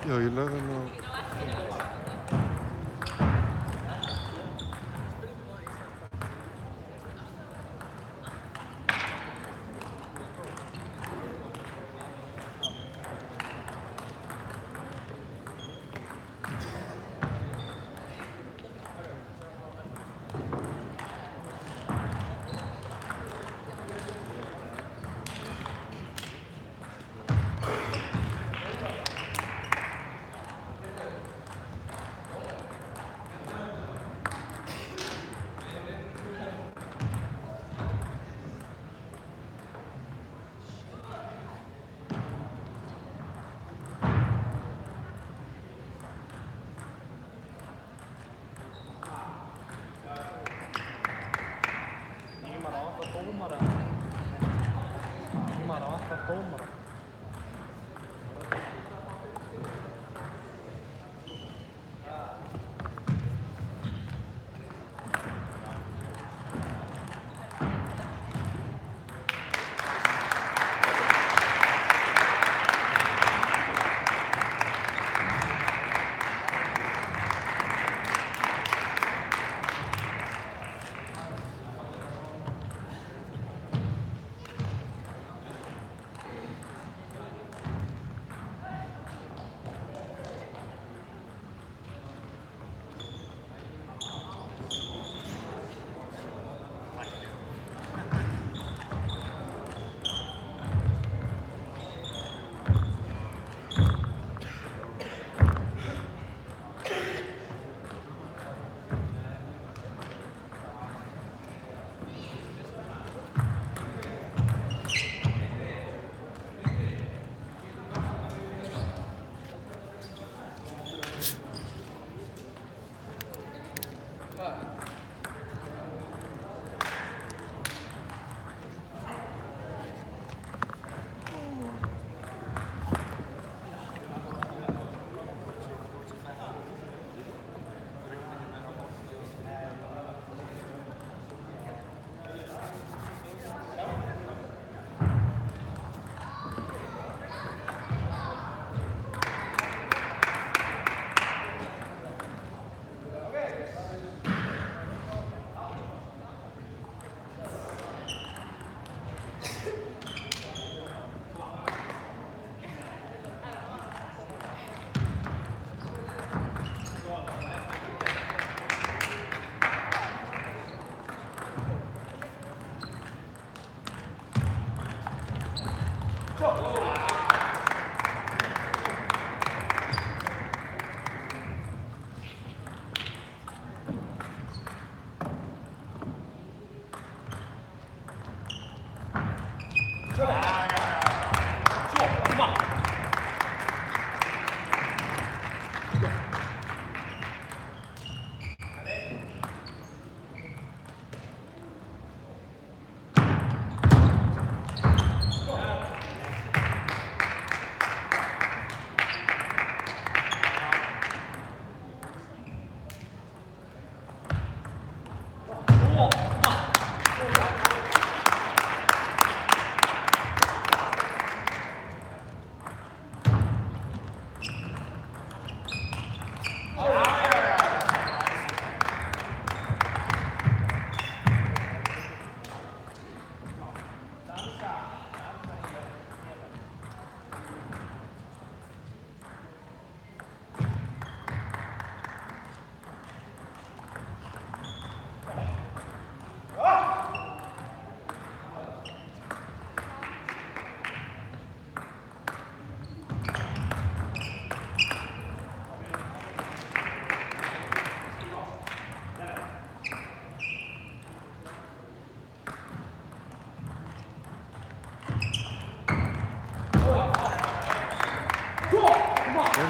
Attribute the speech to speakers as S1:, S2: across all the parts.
S1: 여기는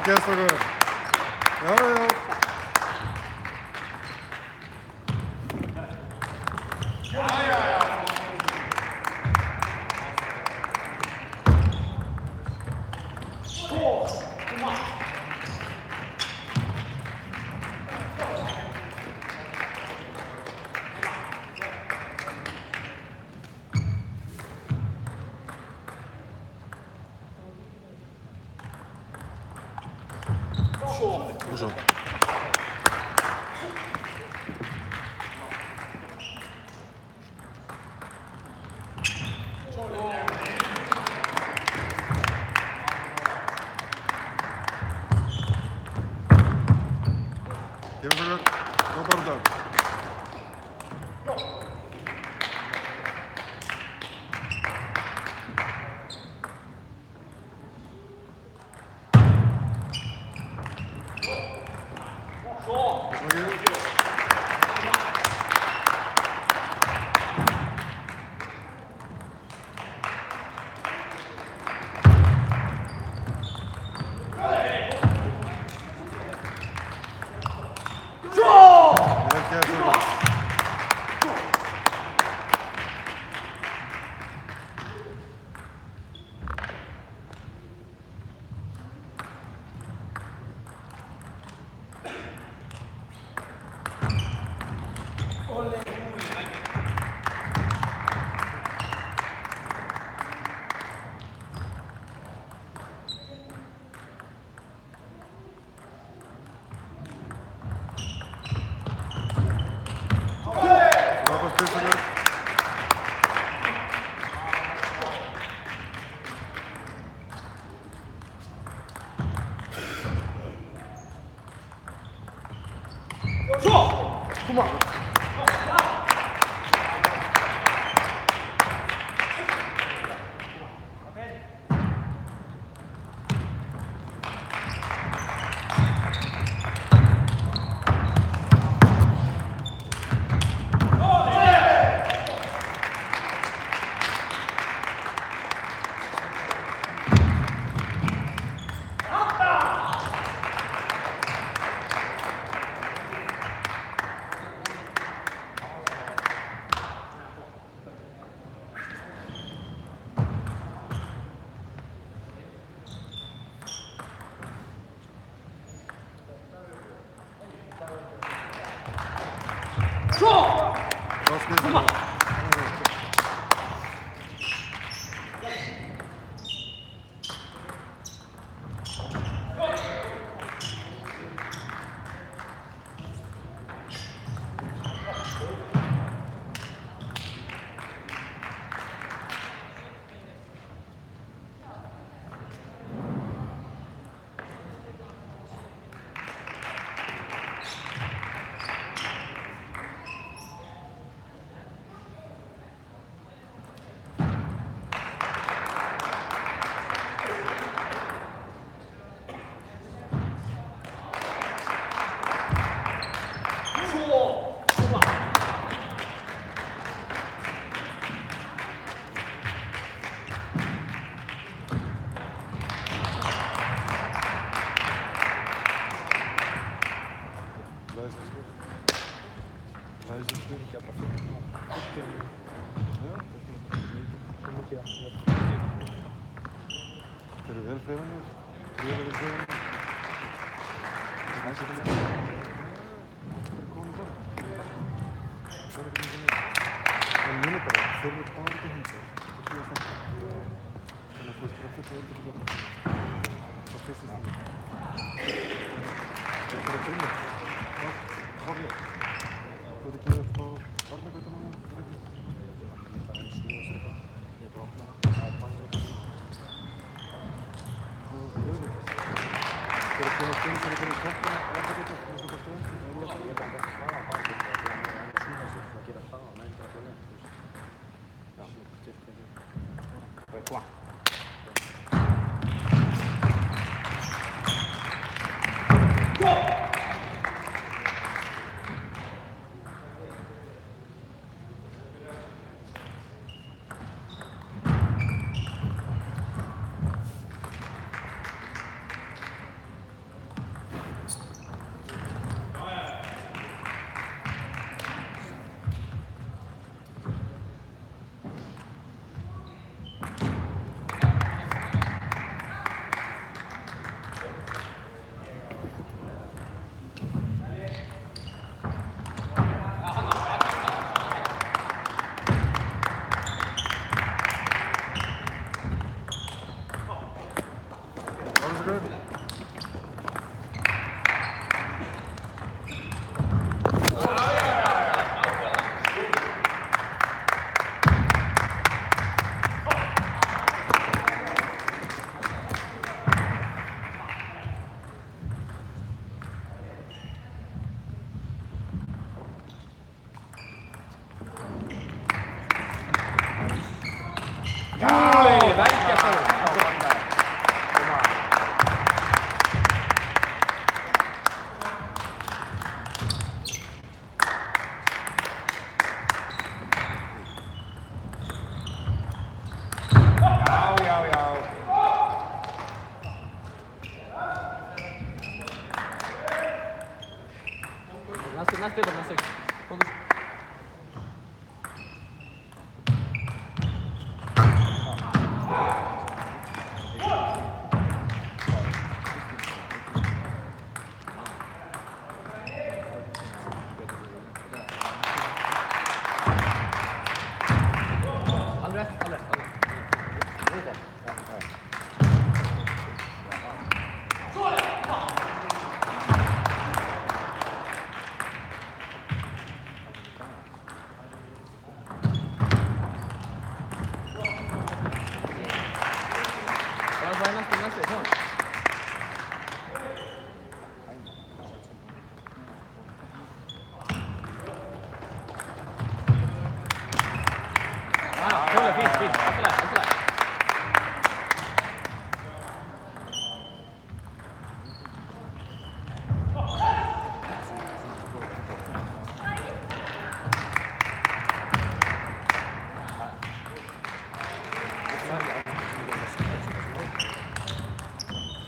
S1: 계속은 열어요. Dużo. Kevin, no problem.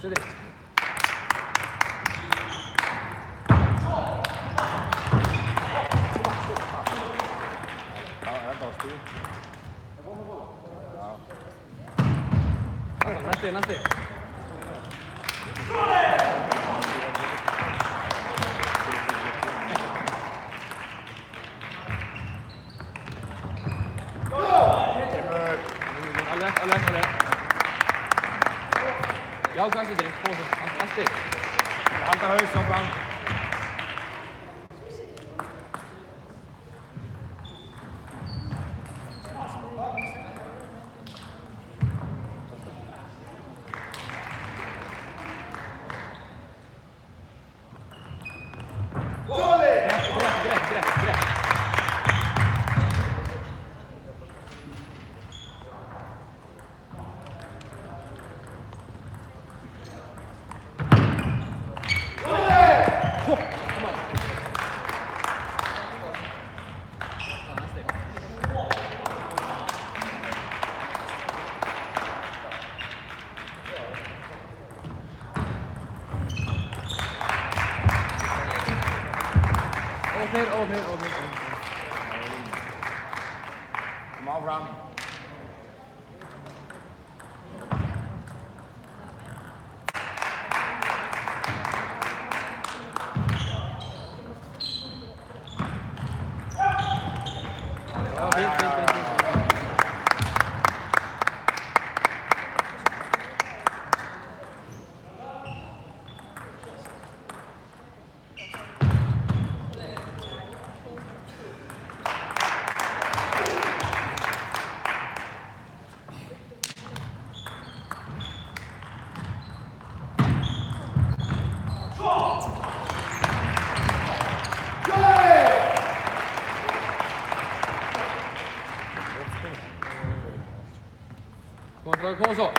S2: Cedric. Nästi. Alle. Jag kanske direkt på så. Nästi.
S3: Halta högt som fram.
S2: Direkt. Over.
S3: Kom af fram.
S2: Ja, fint. Kom så.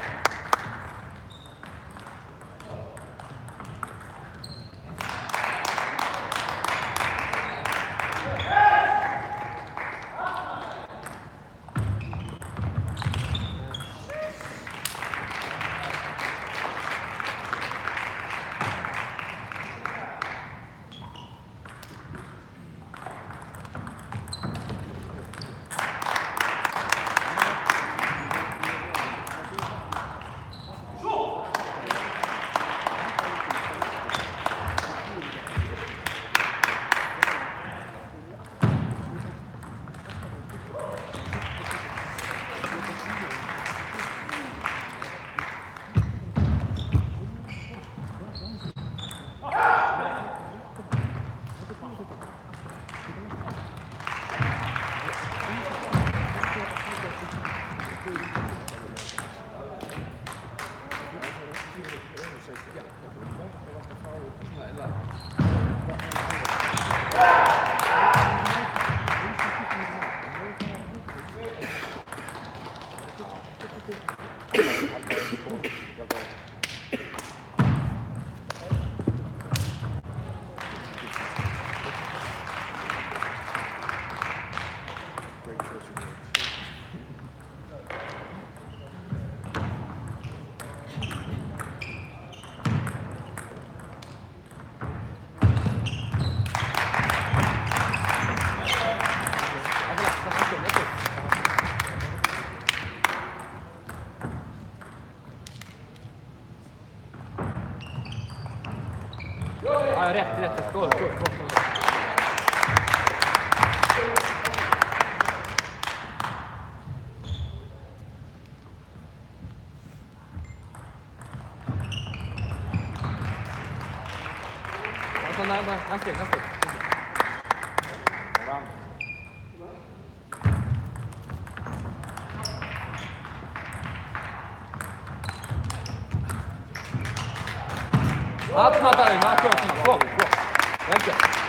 S2: Ja, rätt. Skål. Nästa.
S3: Fram.
S2: Atma dalej, Go. Ręce. Skål. Nästa.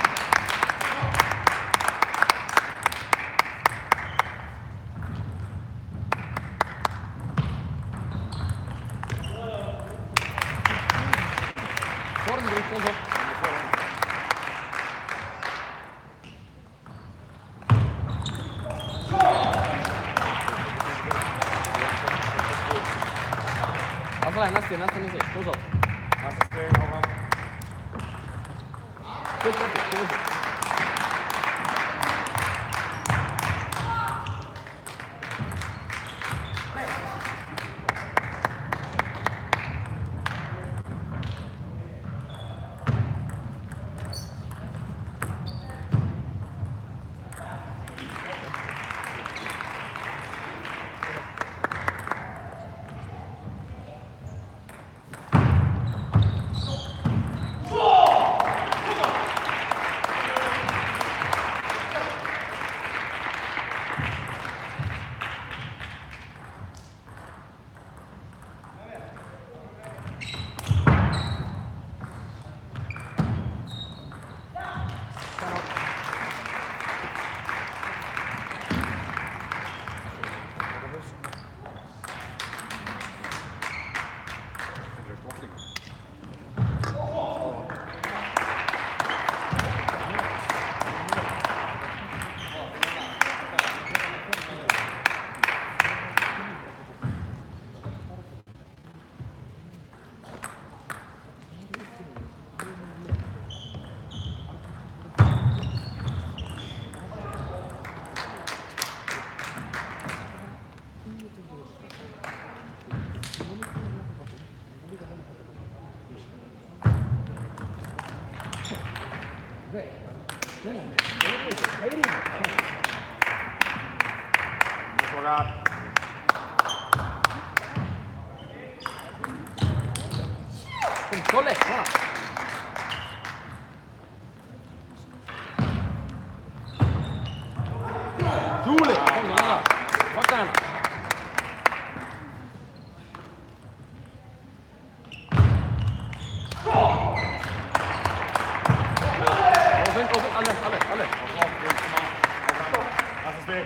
S3: Laatste twee, Abraham.
S2: Goed, goed.
S3: Vooruit.
S2: Controle, voilà. Doelen, kom dan. Pak aan. Open, alle.
S3: Laatste twee.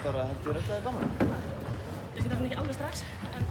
S4: Bara heldur þetta er gaman?
S5: Ég get ekki alveg strax, en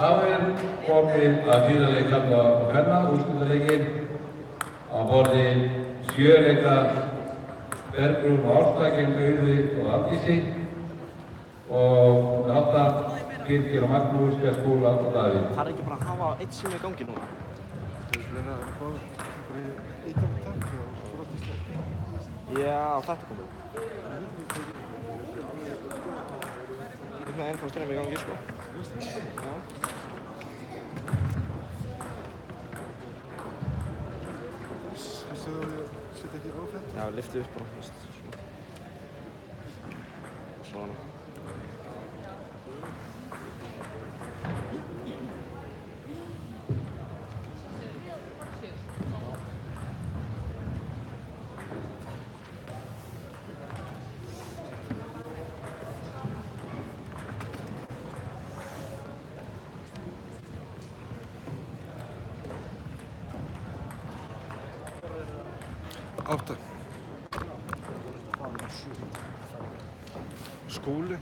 S6: Það er komið að fyrraleik kalla og hvenna, úrslitaleikin á borði 7 leika Bergrún og Ásta gegn Auði og Aldísi og 8 Birgir og Magnús, Björn Skúla og Davíð.
S4: Það er ekki bara að hafa eitt sem er í gangi núna?
S1: Þeir meina að fá eitt af takk og brotist það.
S4: Já, þetta komið. Þetta er ennþá streymi í gangi, sko. Já.
S1: Vissu þú að ég setja ekki á þetta?
S4: Já, lyfti upp bara, veist, svona. Svona.
S1: Átta. Skúli.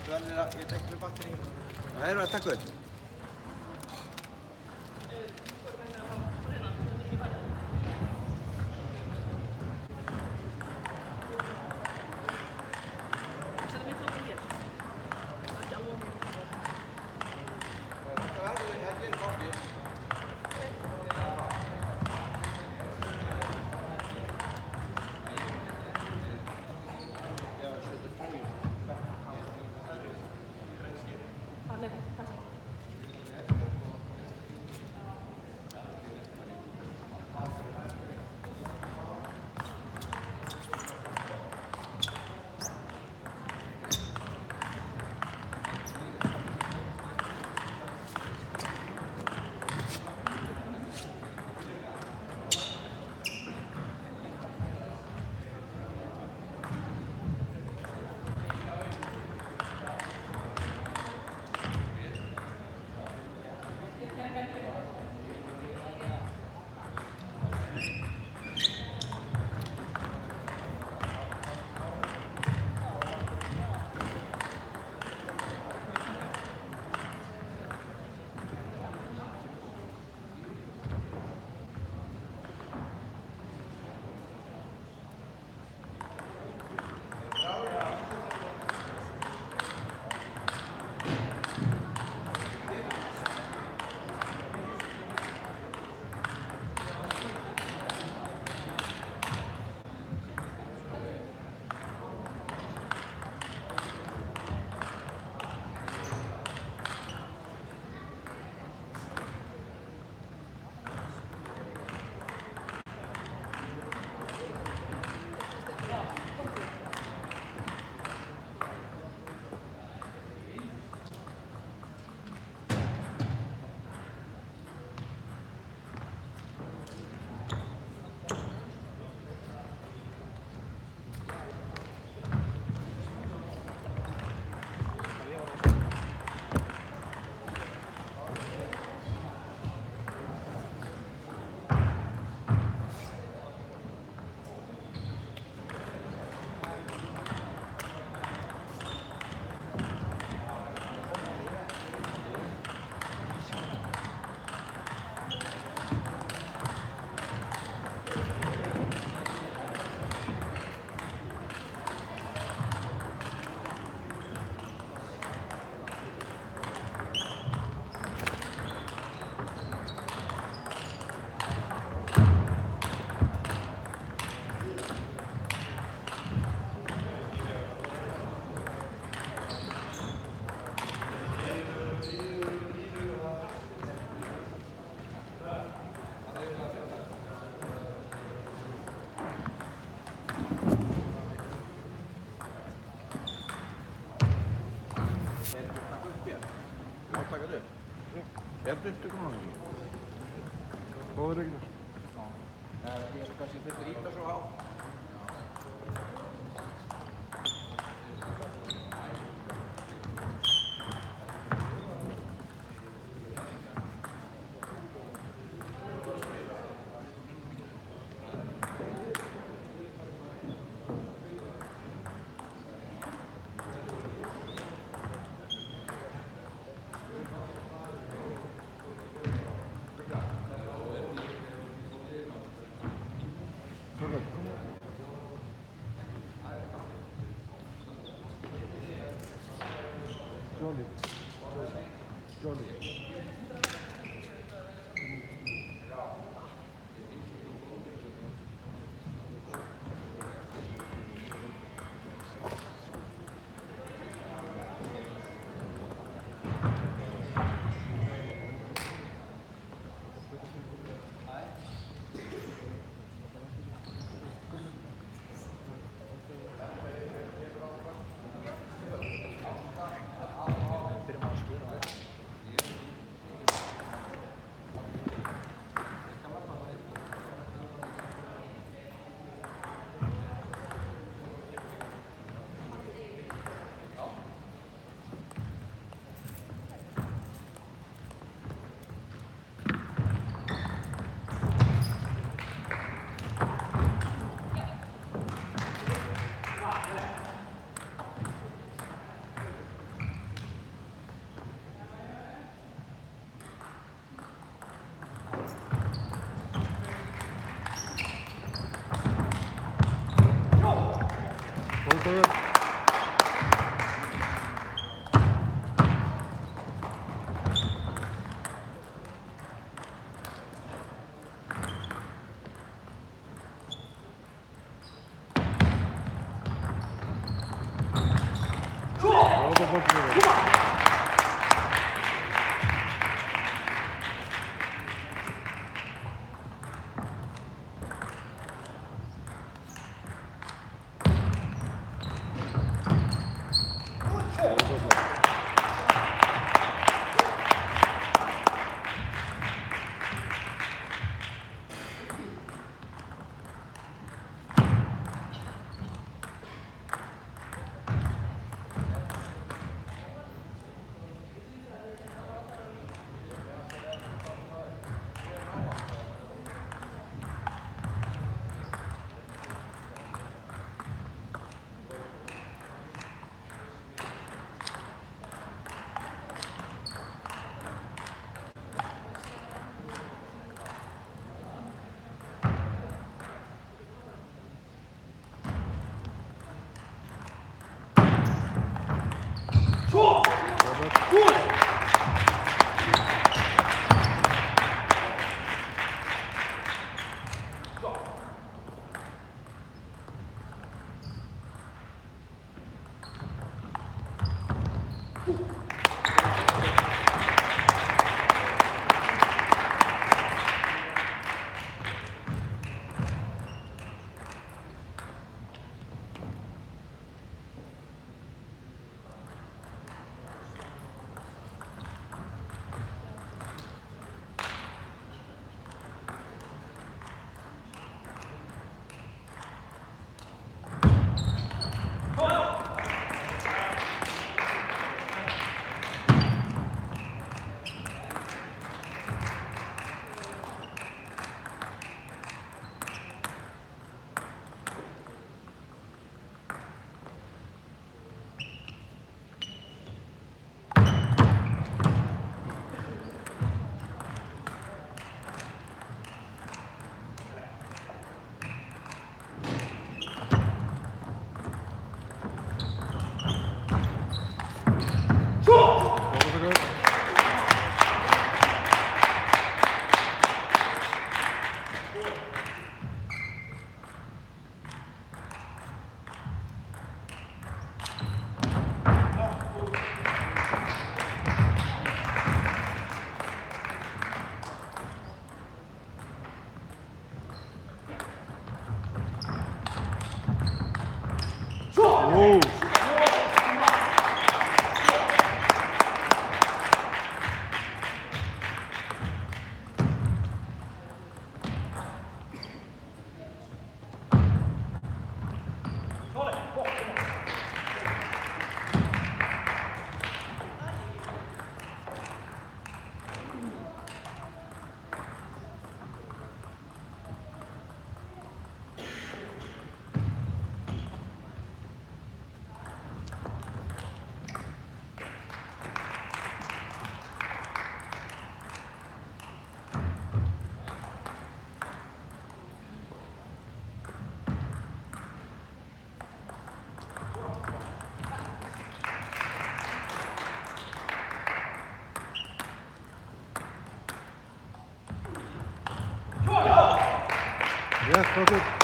S4: Du verður að, ég tek með batteri. Það eru að taka þau.
S1: Ertu upptökum á þessu? Góður Ragnar.
S4: Ég er svo kannski fyrir íta svo á.
S1: Jolly. Jolly. Good. Whoa. Yes, perfect.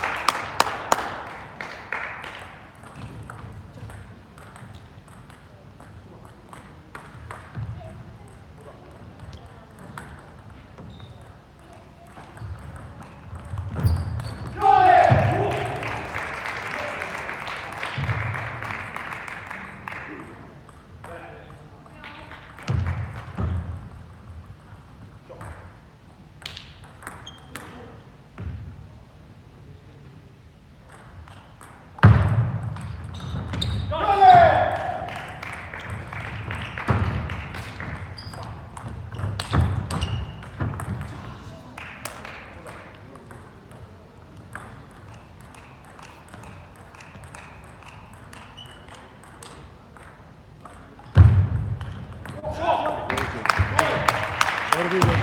S1: That'll be good.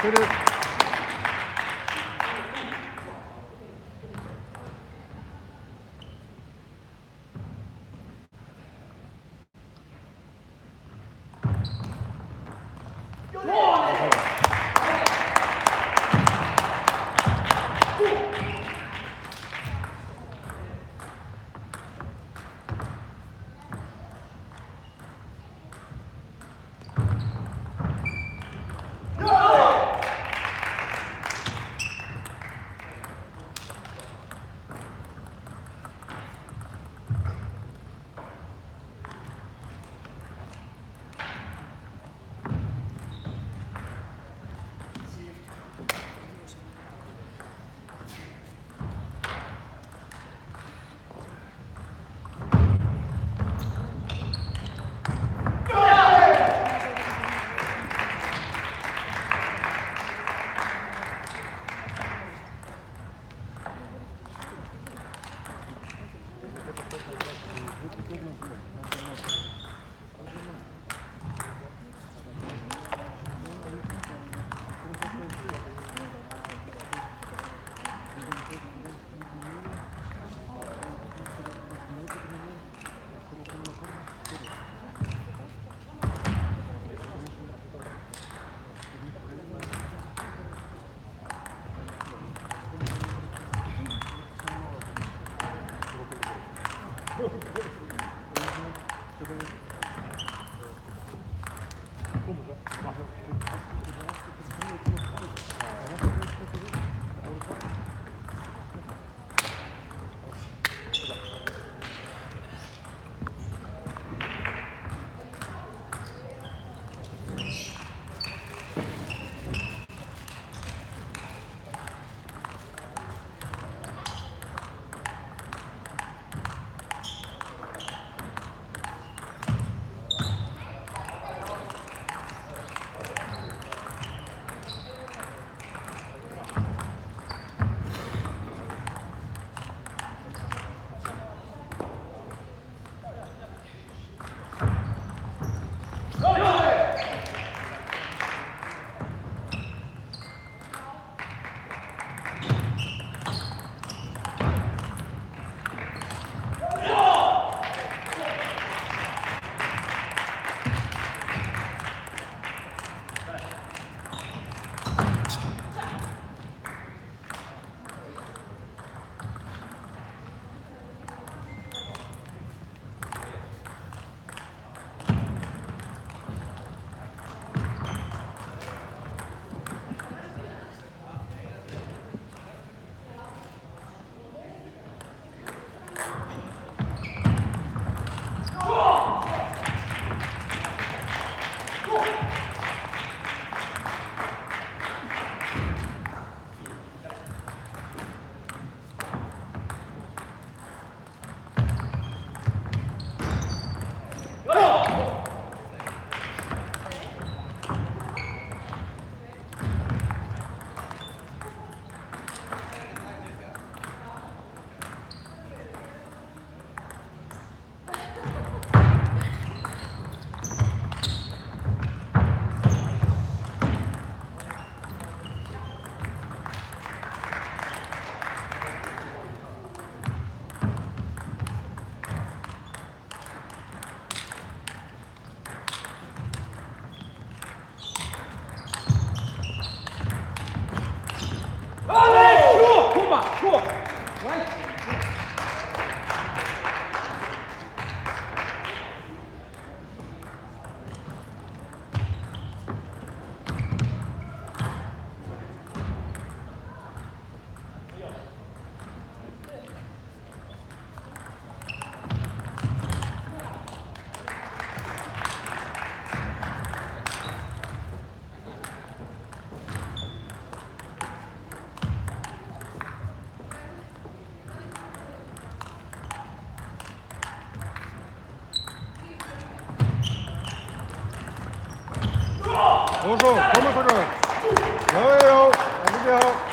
S1: Hit it. 어서 도망가자. 나와요. 안녕하세요.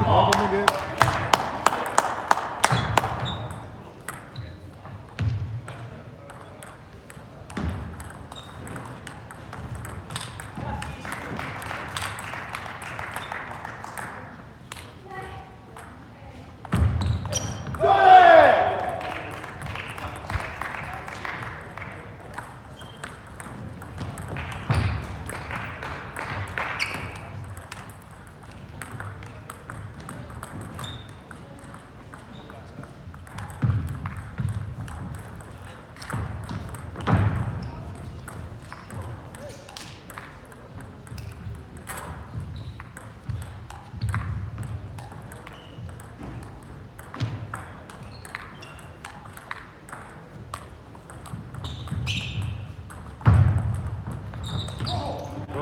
S1: 먹는 게.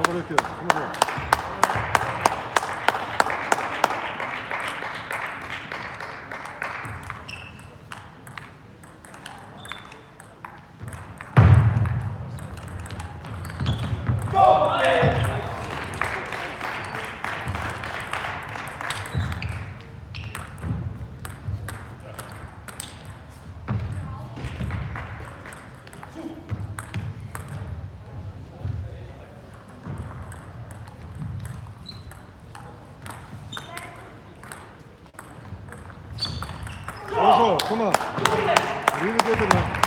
S1: 그렇게 어서 그만 리드 되더라.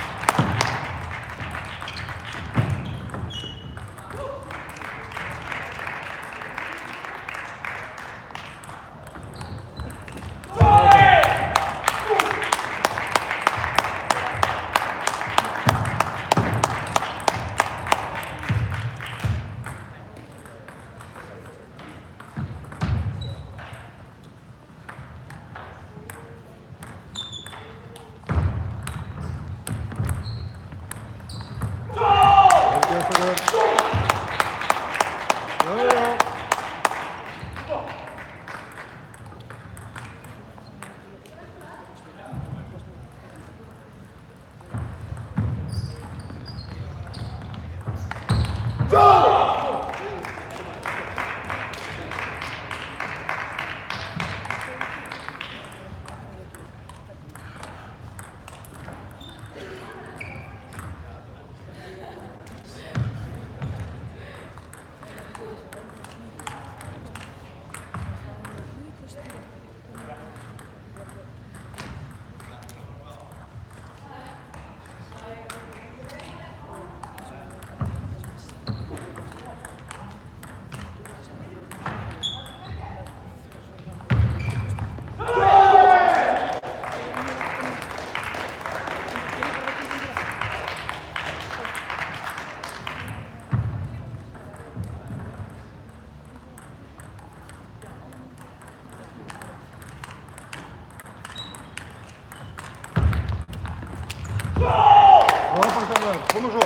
S1: Kom maar zo.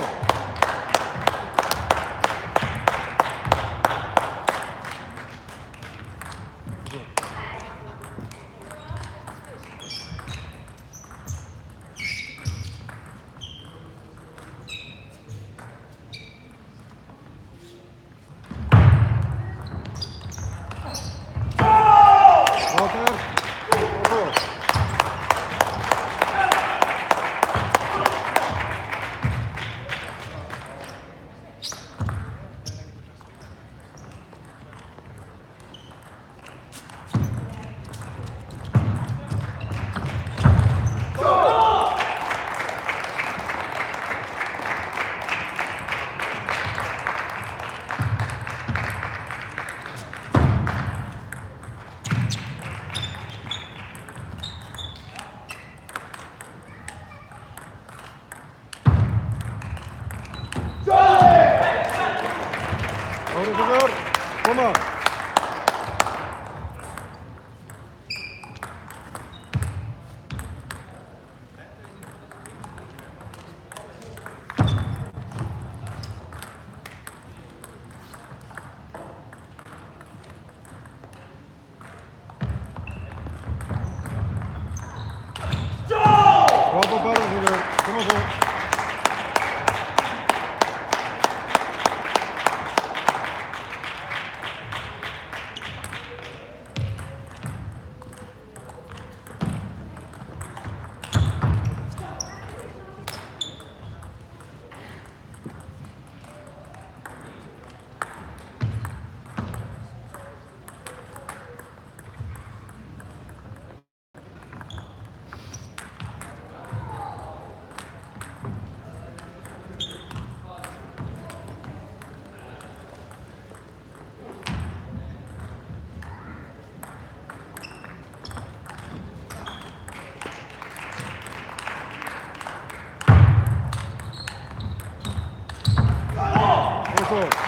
S1: Kom maar. Kom maar, kom maar zo. Goed.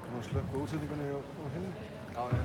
S1: Það var slökk á útsendingunni á henni.
S4: Já, já.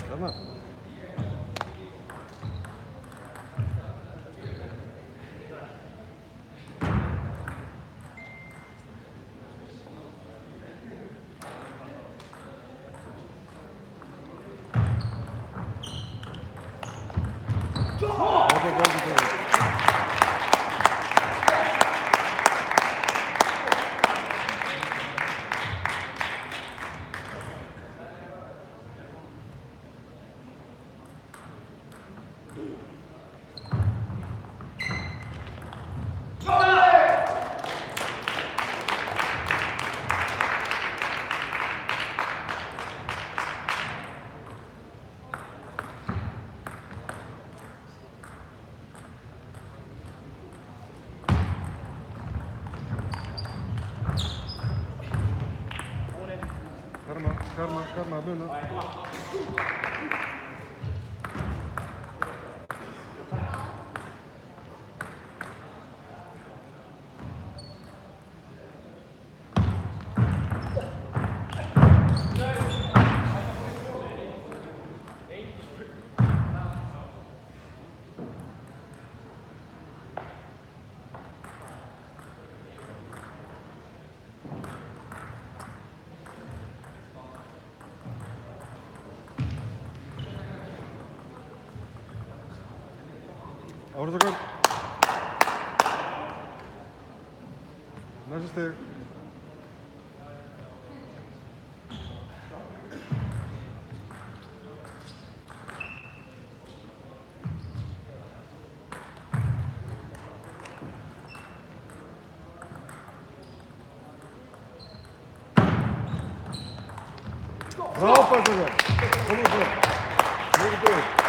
S1: Þarna. Karma að muna. Ártakar. Næsta stig. Frábært þetta. Komum svo. Mjög góð.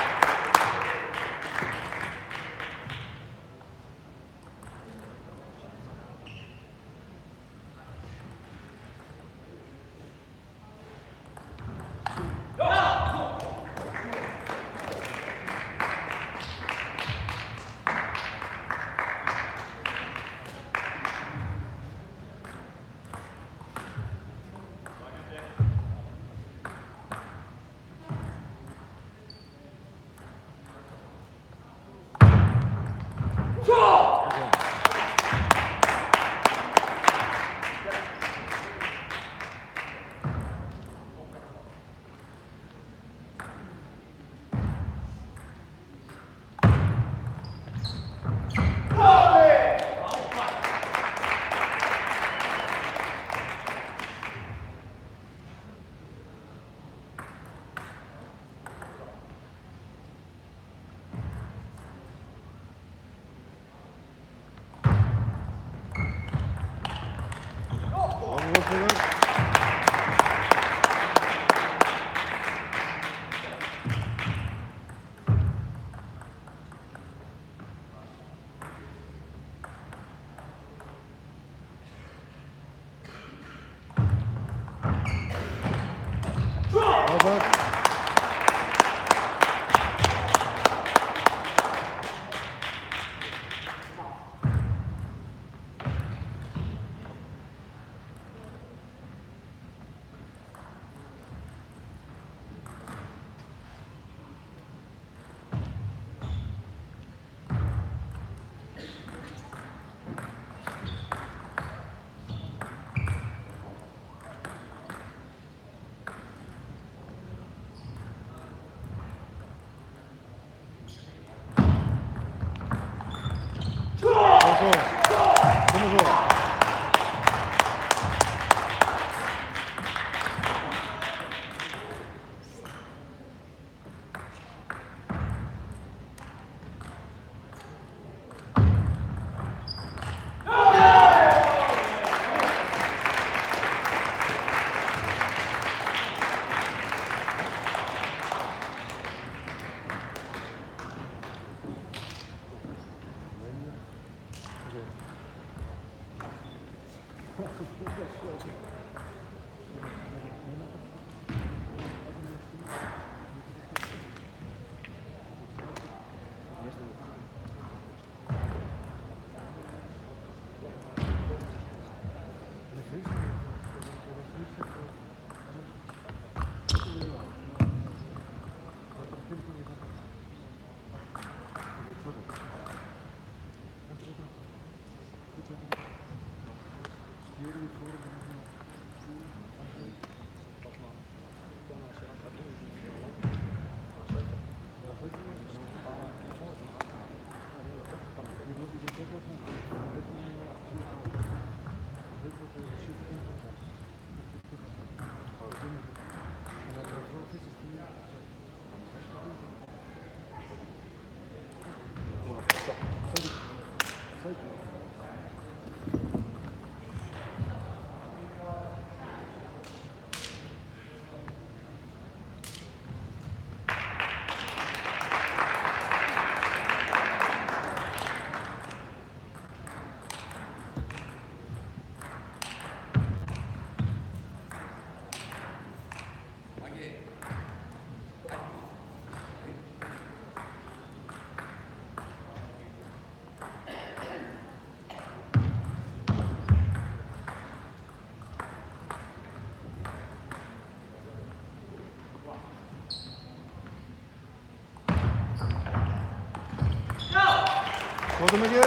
S1: Wat een manier.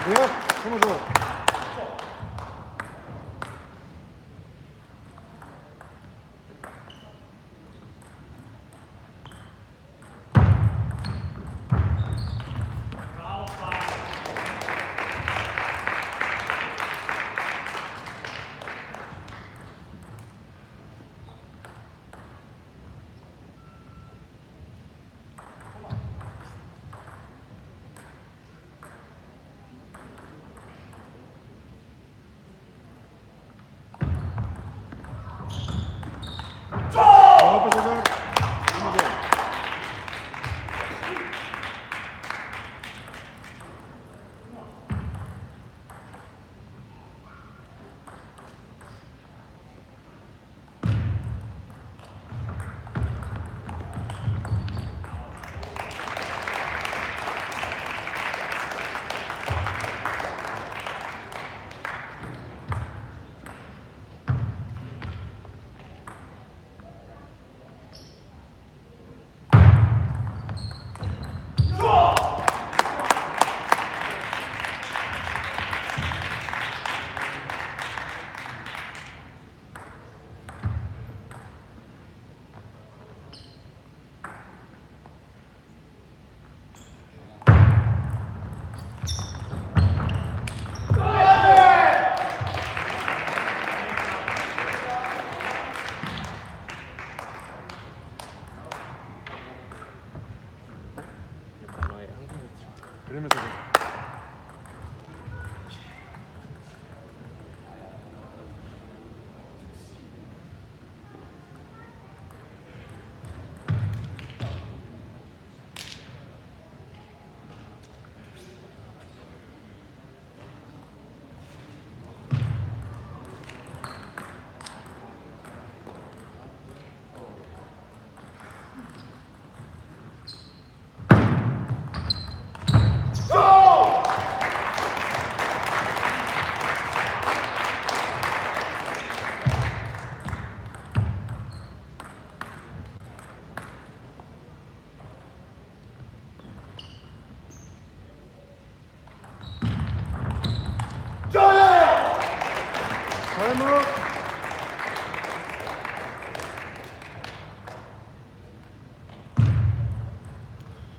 S1: Ja, kom maar door. Lopen ze door. Kom maar door. Perimeter. Time up.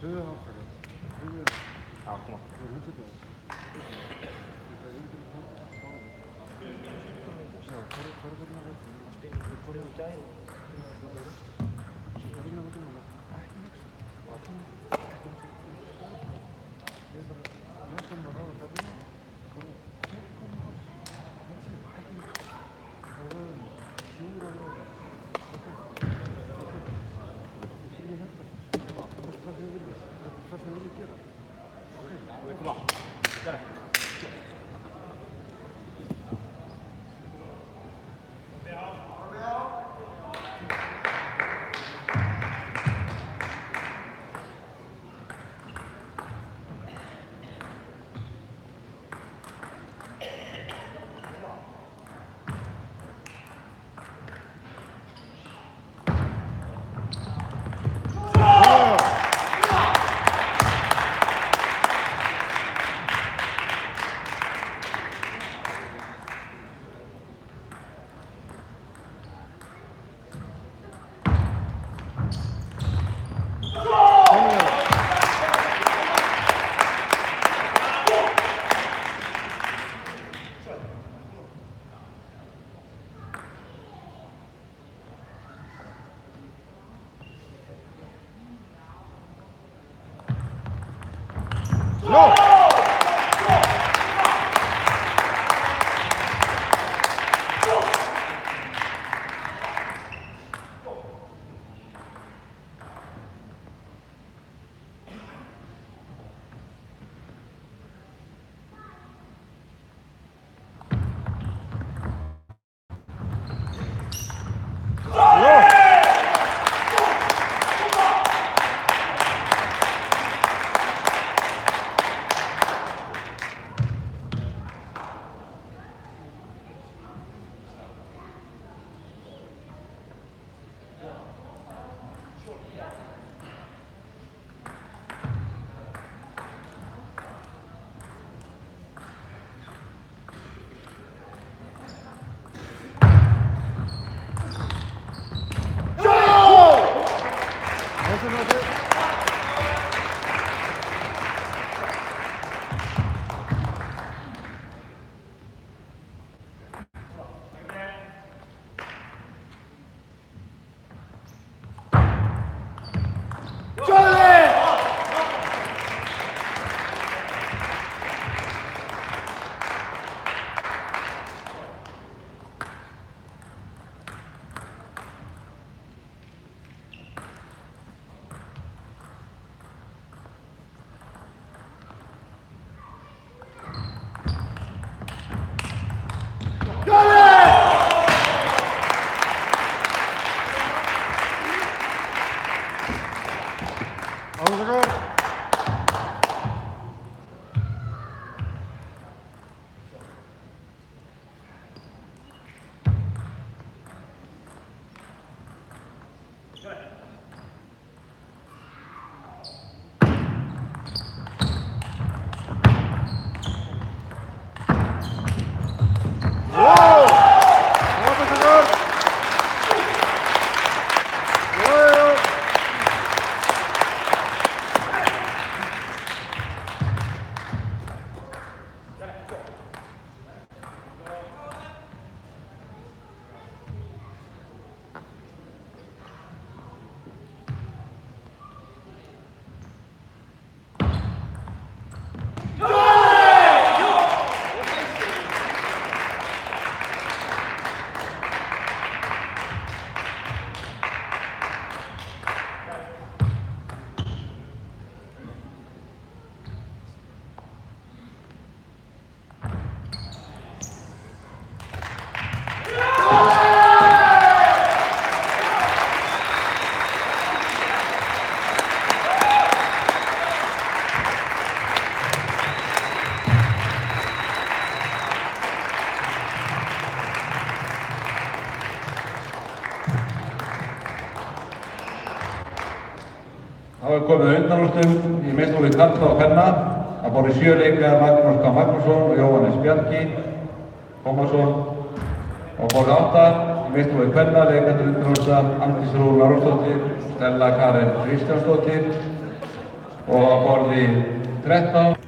S4: Ja, kom maar.
S2: Kom maar. Sterk.
S6: Þá er komið undanúrslit í meistaraflokki karla og kvenna að borði 7 leikmenn Magnús K. Magnússon og Jóhannes Bjarki Tómasson og borði 8 í meistaraflokki kvenna leikendur undanúrslita Andrís Rún Lárusdóttir, Stella Karen Kristjánsdóttir og að borði 13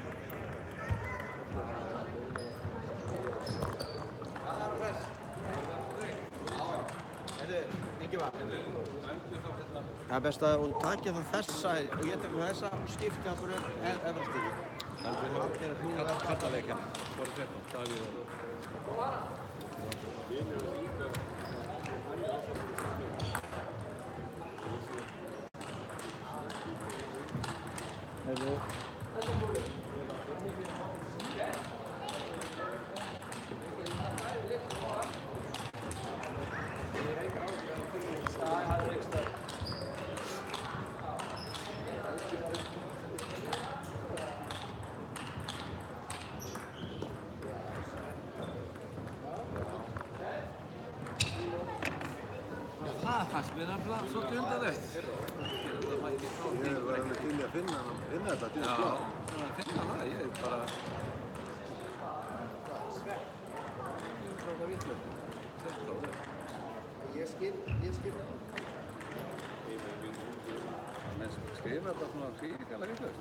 S4: Það er best að hún taki það þessa og ég tek þessa og skipti hann fyrir efastíki. Þannig að allir að hlúða að kallaleika. Borði 13, Davíð og
S2: fannst mér nefnilega svolítið undarlegt.
S1: Ég var alveg til í að finna þetta til
S2: Já,
S1: að slá.
S2: það að finna það, ég er bara... Frákað vitlaust.
S1: Ég skil það.
S2: Menn skrifa þetta svona hrikalega vitlaust.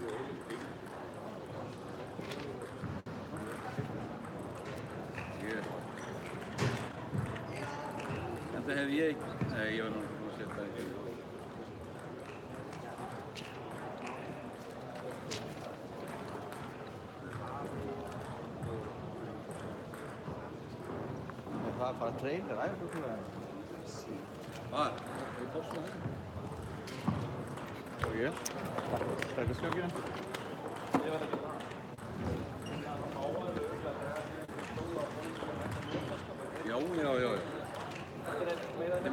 S2: Þetta hef ég... Nei, ég var nú búinn að setja það ekki.
S4: Það er bara trailer, æfirflugfélag.
S2: Var? Við bórsum það.
S4: Og ég? Þetta er skjöngina.
S2: Já.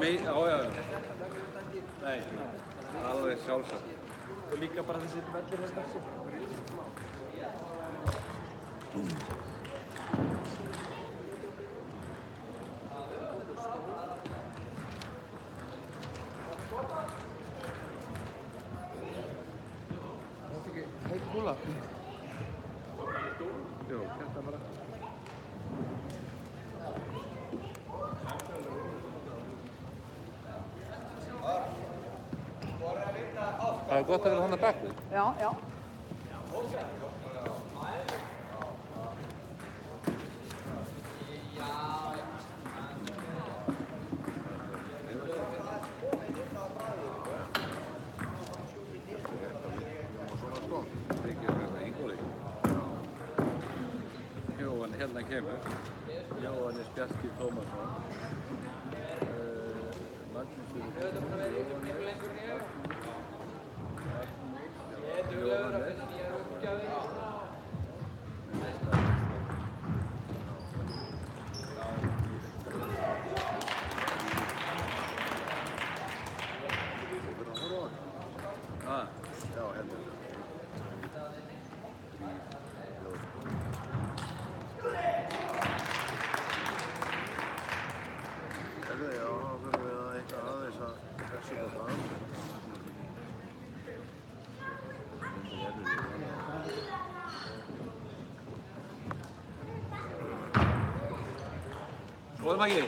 S2: Nei, já. Nei, alveg sjálfsagt.
S7: Og líka bara þessi vellir þess þessi.
S2: Heit kúla. Jó, þetta bara. Það er gott að vera þannig bakvið.
S8: Já, já.
S2: Hérna kemur Jóhannes Bjarki Tómasson Magnús
S1: Já, hérna. Já, þá fyrir við að eitthvað aðeins að þessu á það.
S2: Skoðum ekki.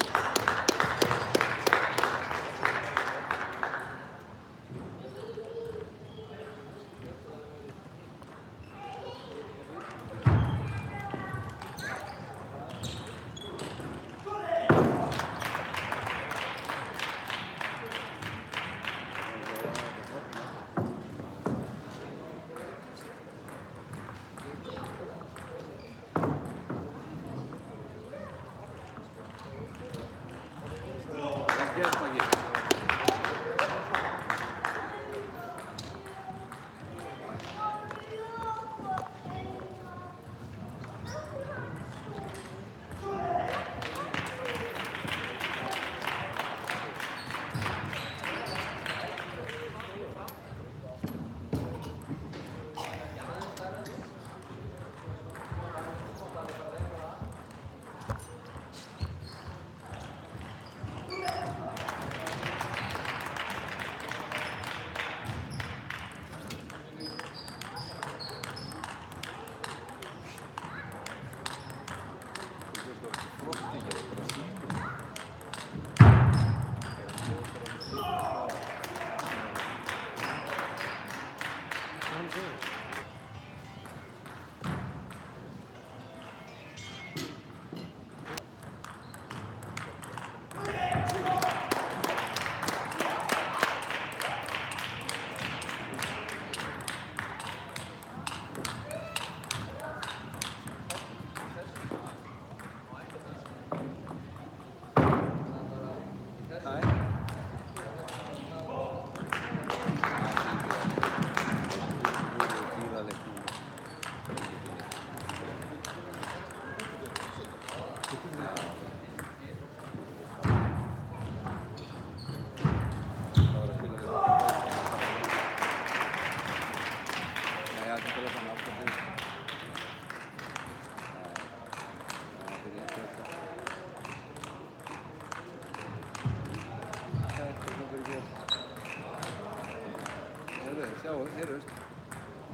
S2: Sjáu, heyrðust.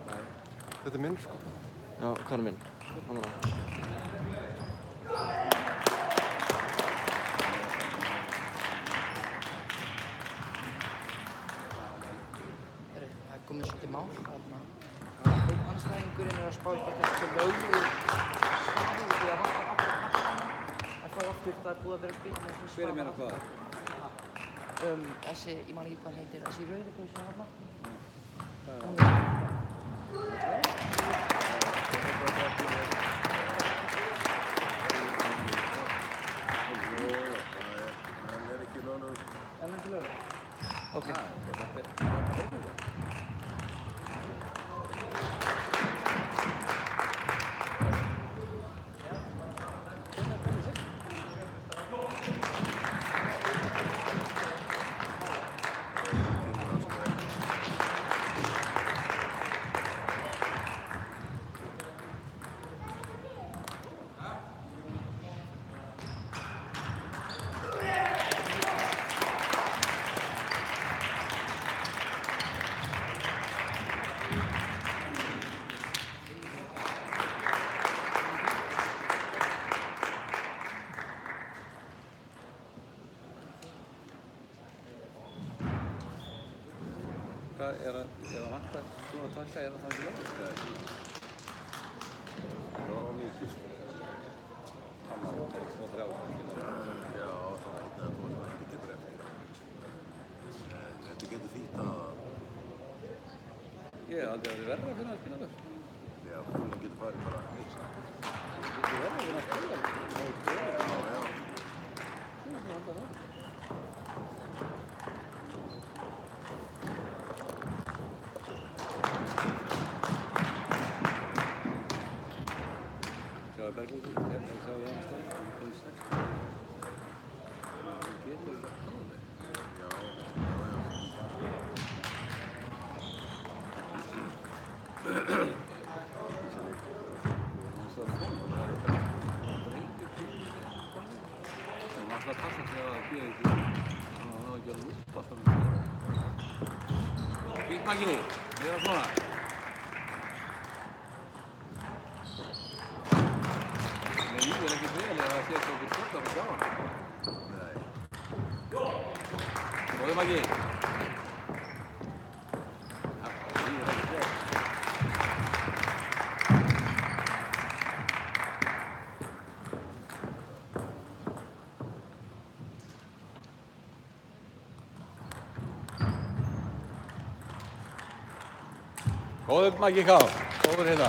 S1: Þetta er minn, sko.
S7: Já, hvað er minn? Hann var það.
S8: Það er komið svolítið mál þarna. Anstæðingurinn að spá eitthvað þessu lögðu samúðu því að vantar aftur kassana. Það fá aftur, það búið að vera spil með þessu
S2: Hver meina hvað?
S8: Þessi, ég man ekki hvað heitir, þessi rauði peysu þarna.
S1: Hann er ekki löglegur.
S8: Er hann ekki lögðu? Ok.
S2: Hvað er að vanta svona takka, er það ekki lögum?
S1: Það var mikið, sko.
S2: Hann var 2-3 ára.
S1: Já, það var einn eða tvo sem ekki getur eftir. Þetta getur þýtt að...
S2: Ég hef aldrei verið verra fyrir að finna þess.
S1: Já, þú getur farið bara að hugsa.
S2: Ég hef verið fyrir að finna þess.
S1: Já, já.
S2: Sjáu Berglundur, sjáu ég annars það, það er 6. Það getur ekki að tala með.
S1: Já, já.
S2: Það var alltaf að passa sig að bíða ekki, þannig að það var ekki að lúpa alltaf. Hvítmaki, vera svona. Mér líður ekki vel að það sé ekki okkur skjóta frá sjáan.
S1: Nei.
S2: Góði Maki. Það líður ekki vel. Góður Maggi K. Góður hérna.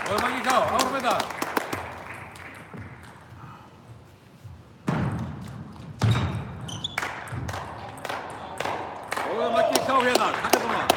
S2: Góður Maggi K. Áfram með það. Góður Maggi K. hérna. Takk fyrir það.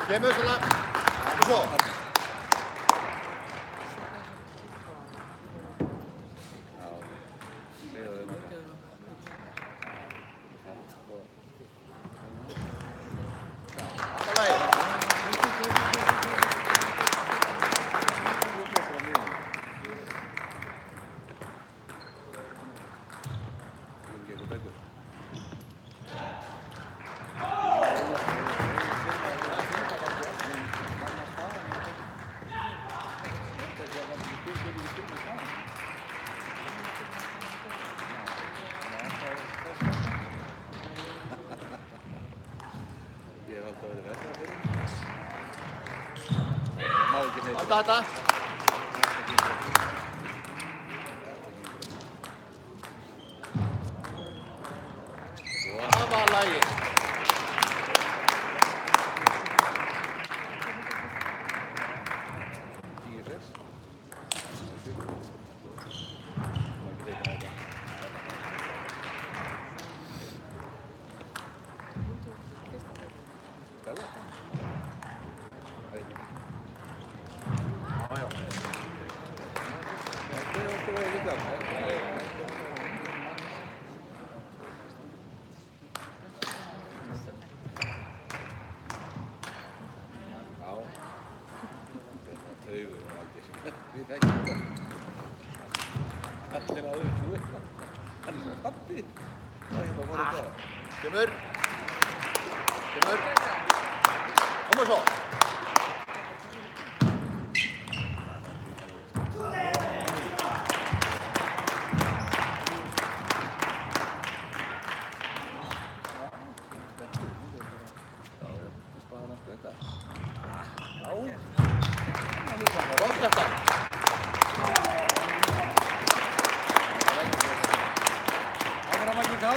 S3: Kemur svona. Og svo. Þetta. Það var lagið. Kemur. Koma svo. Gott þetta.
S2: Áfram ekki þá.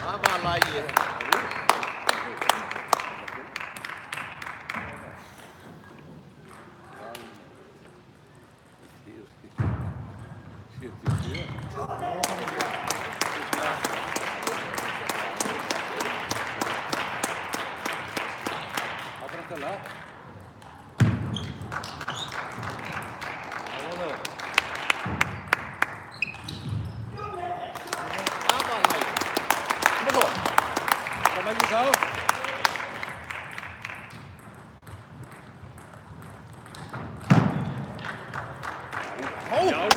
S3: Það var lagið.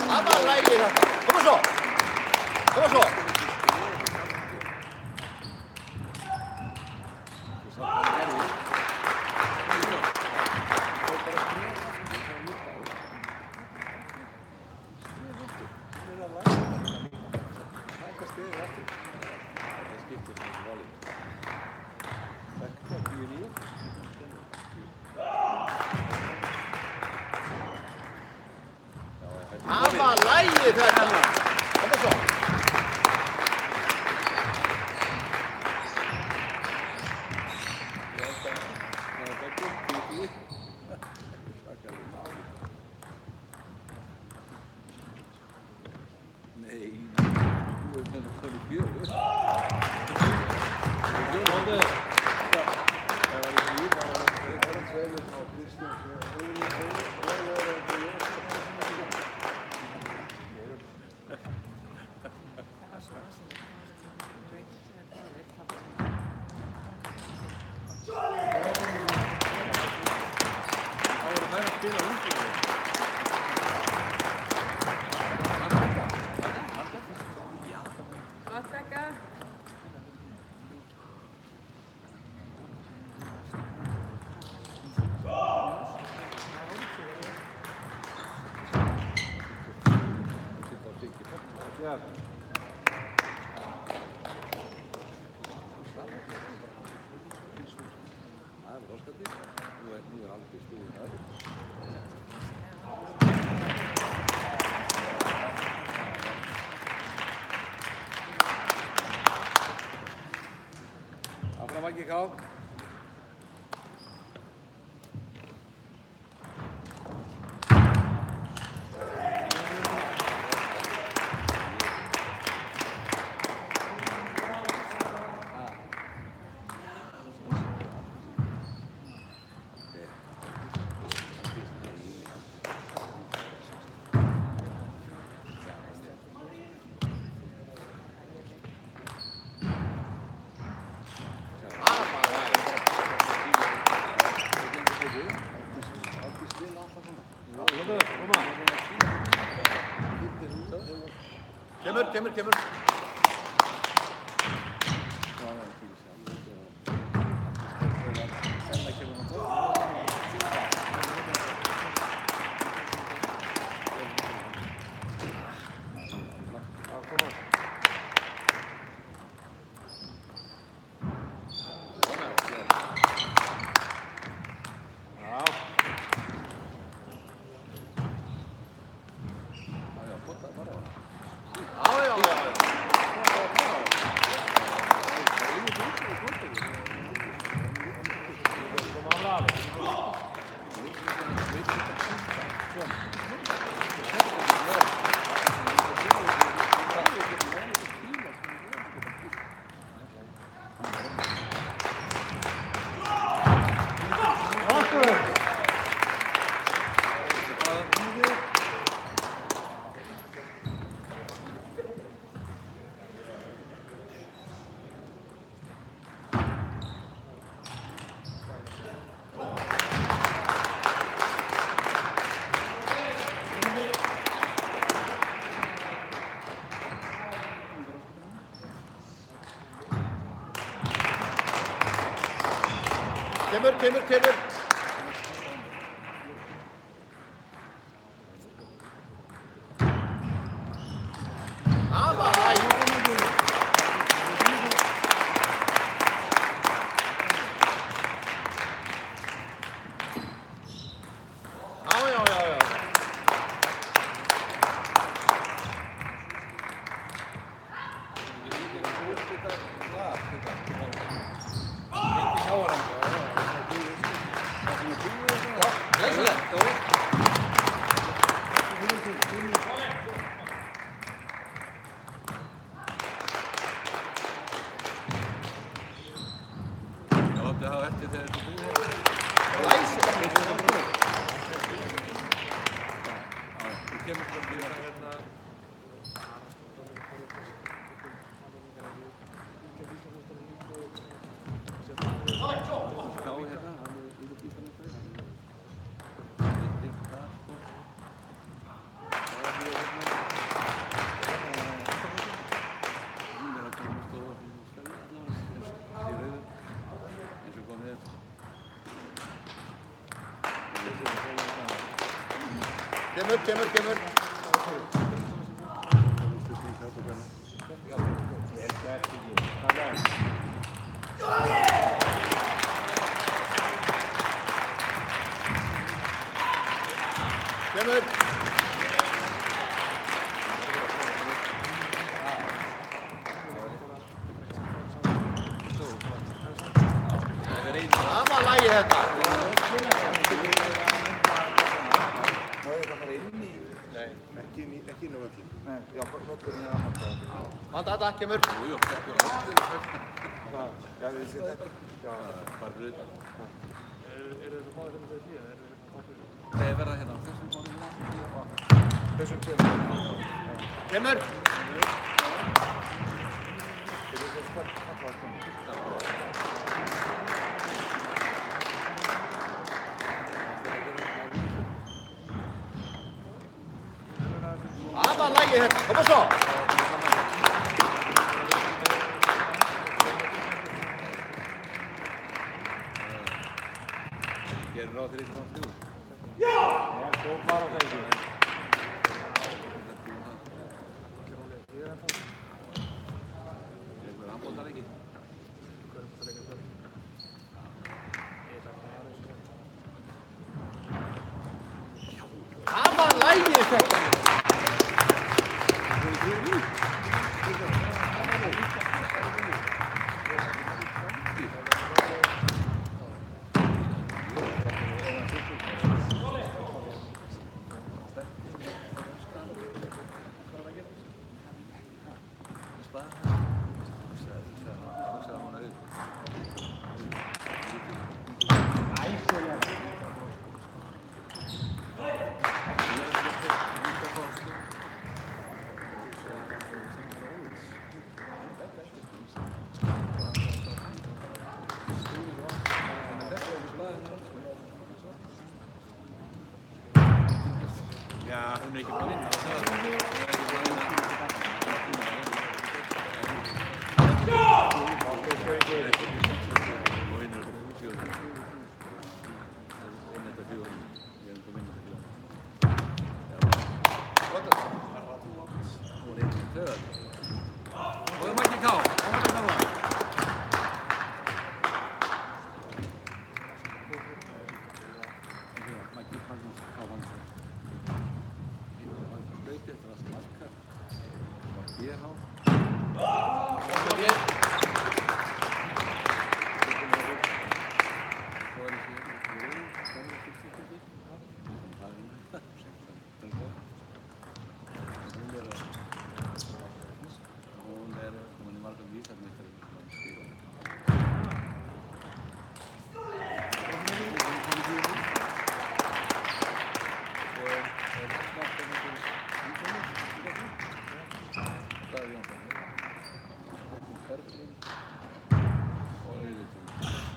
S3: Það var lagið þetta. Koma svo. Koma svo. Það var lagið þetta. Koma svo.
S2: Það er roskandi. Nú er aldrei stúðin það. Áfram Maggi K.
S3: Kemur. Kemur. Kemur. Það var lagið þetta.
S1: Ekki inn á völlin.
S3: Nei, já, völlurinn er annað. Þetta kemur.
S2: Jú, þetta
S1: Já, við séum þetta. Já.
S2: bara fyrir utan.
S1: Eru þessu máli sem þau síðan?
S2: Þeir verða hérna á þessum máli.
S1: Þessum tveim.
S3: Kemur. Það var lagið hérna. Koma svo.
S2: Gerir ráð fyrir eitthvað þrjú.
S1: Já, svo bara það ekki.
S2: Einhver handboltaleiki.
S3: lagið þetta?
S4: Já, hún ekki búin að vinna.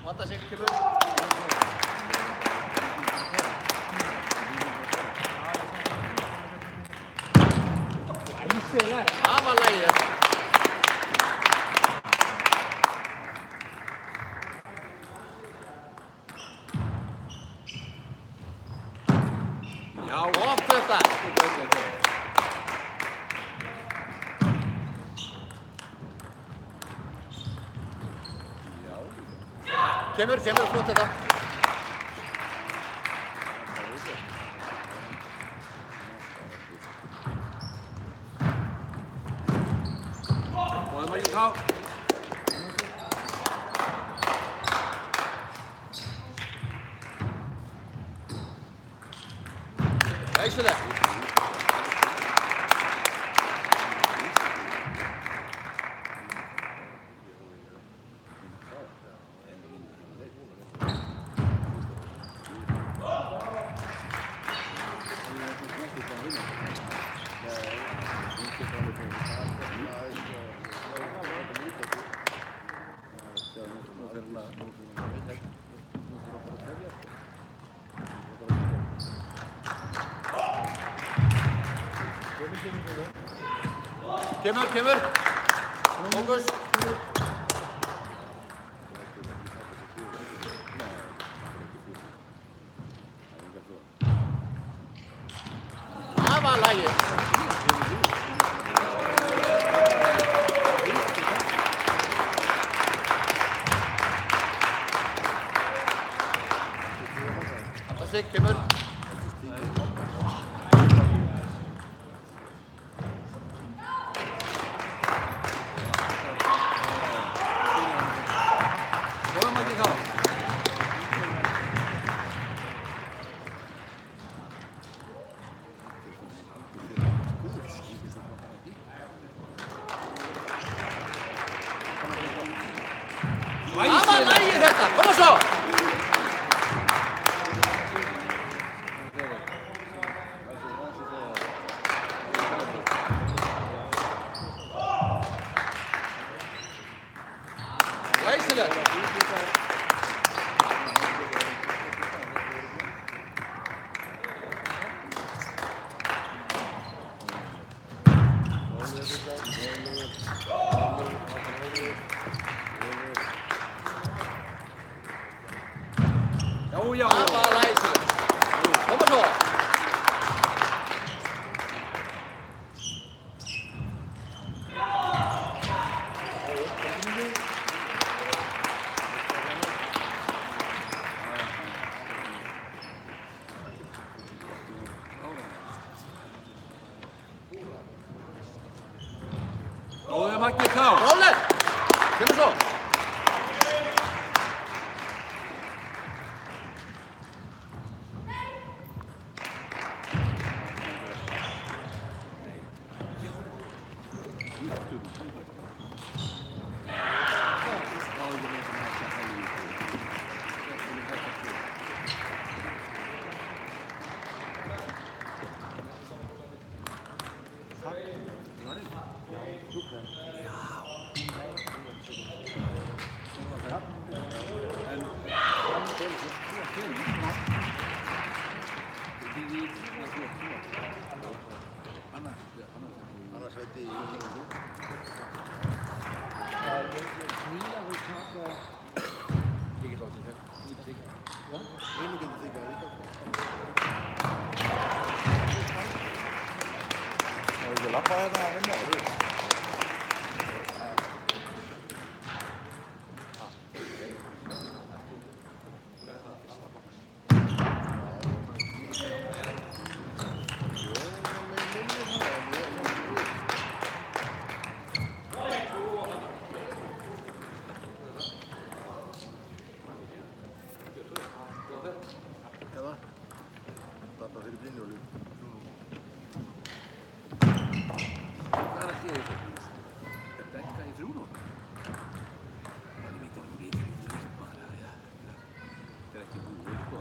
S3: Vantar sig kemur. Það var lagið þetta.
S2: Já,
S3: Gott þetta. Kemur, flott þetta.
S2: og það má ekki ká.
S3: Glæsilegt. Kemur. Fókus. Það var lagið. Vantar sig, kemur. Það var lagið þetta. Koma svo. Glæsilegt.
S2: Já.
S3: Það var glæsilegt. Koma svo.
S2: Ká.
S3: Róleg. Kemur svo. Annars veit ég ekki.
S2: Ég get látið þetta.
S3: Einu getur þykjað líka.
S1: Það er ekki að lappa hérna að vinna.
S3: Eða? Tappa fyrir Brynjólu.
S2: Hvað er að gera þetta? Er Bekka í 3-0? Það veit ekki bara, já. Þetta er ekki búið, sko.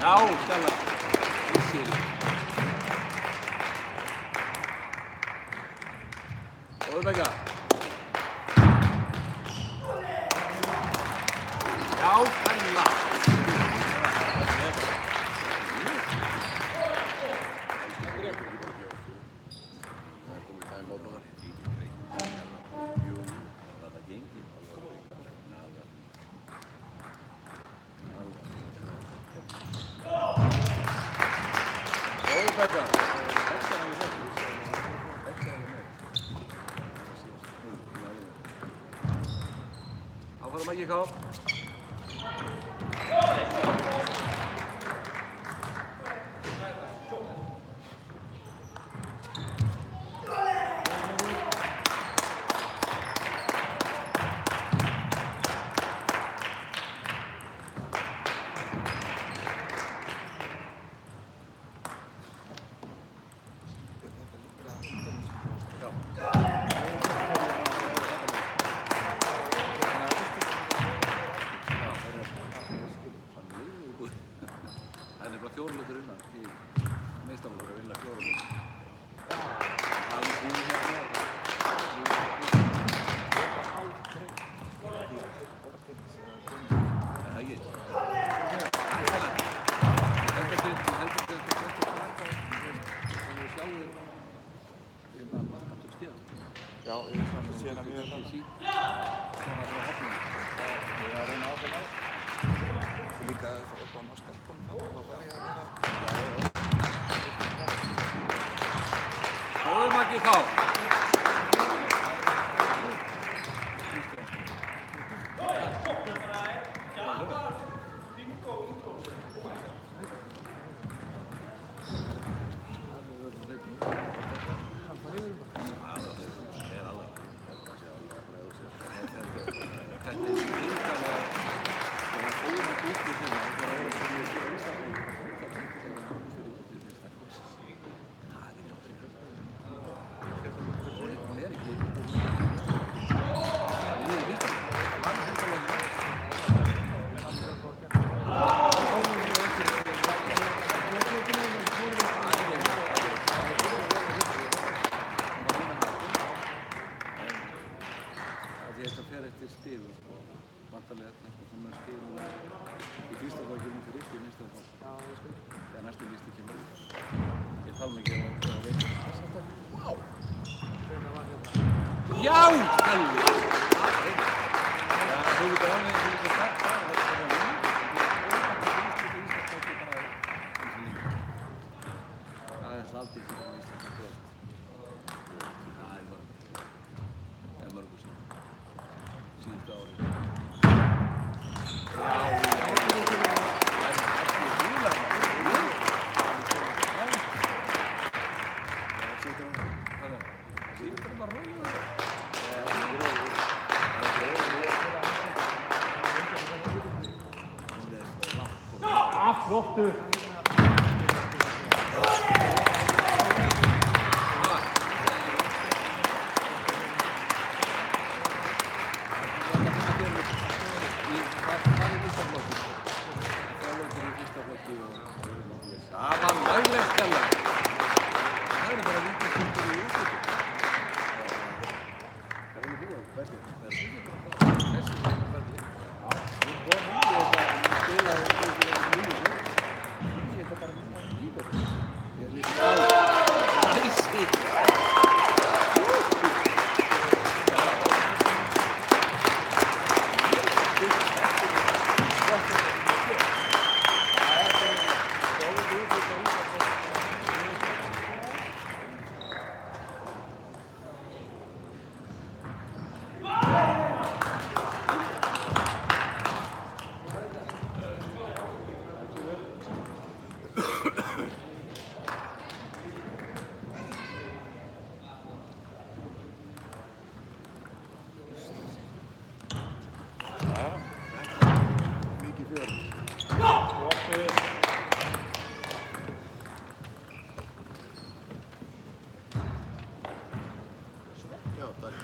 S2: Já, Stella. Góður Begga. Já, Stella. Áfram ekki Ká. Það er nefnilega 4 hlutur innan í meistarflokki að vinna 4 hlutur.
S1: Já, ég samt að síðan að við erum
S2: Sí. Svona frá hafnum.
S1: Ég er að reyna á það nátt. Og líka upp á stelpunum þá var ég að reyna.
S2: Góður Maggi þá. Þetta fer eftir stigum og vantarlega svona stigum í fyrsta flokkinum fyrir upp í næsta flokk. Þegar næstu listi kemur út. Ég tala mikið um að veita þetta. Vá! Já! Helvi! Já, þú veit að hann er líka sagt það. Það er haldið til að vísa þetta gott. Það er mörg. Það er mörgur sem. Síðustu árið.
S1: Flottur!
S2: Það var lagleg skalla. Það er bara lítið stundur í úrslitum. Það er búið að verði. Það er búið að þessi verði. Við komum í þetta að spila þetta þetta bara lífið. Ég er líka á. Þessi. Mikið fyrir.
S3: Já, takk.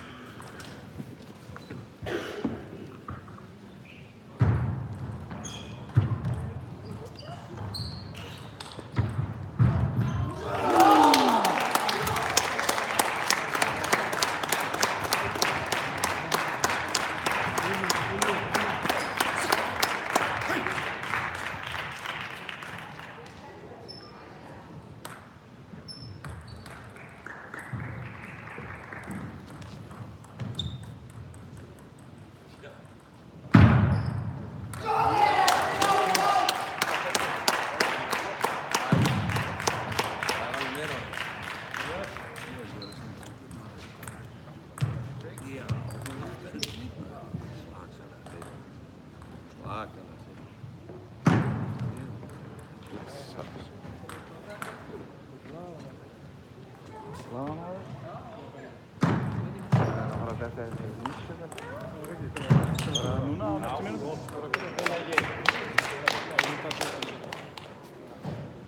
S1: Núna á næstu mínútu.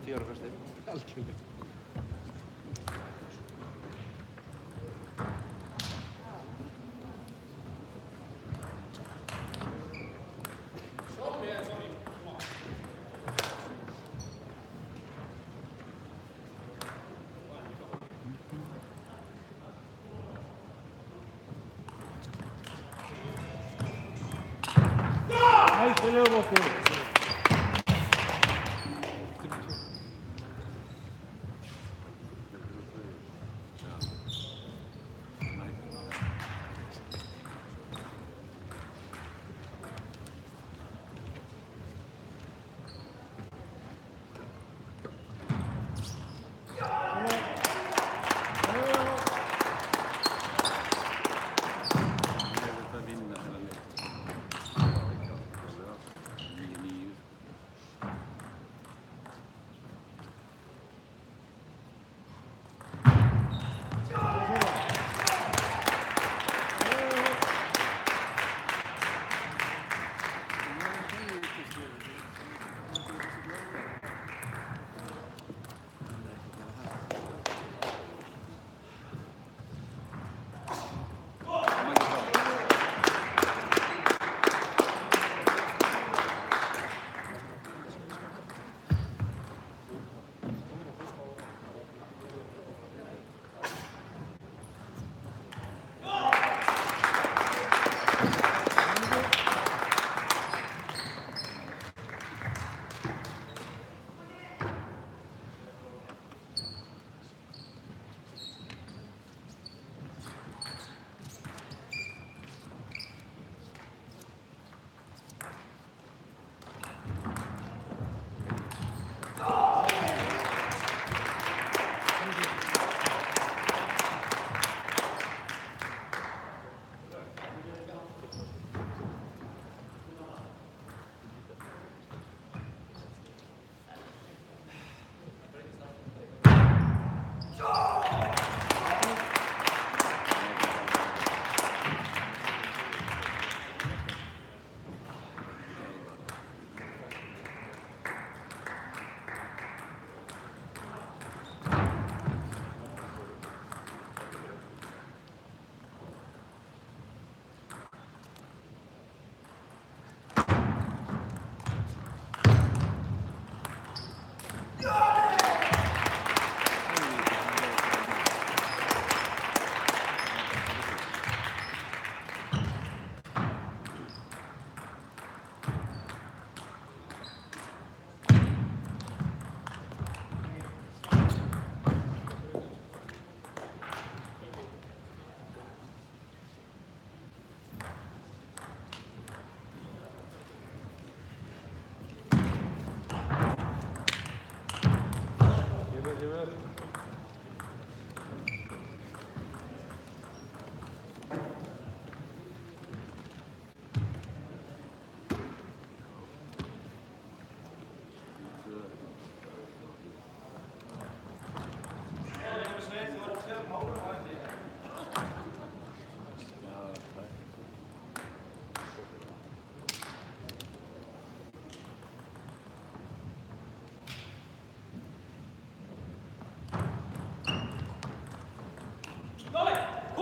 S1: 10 ára fyrsti. Algjörlega.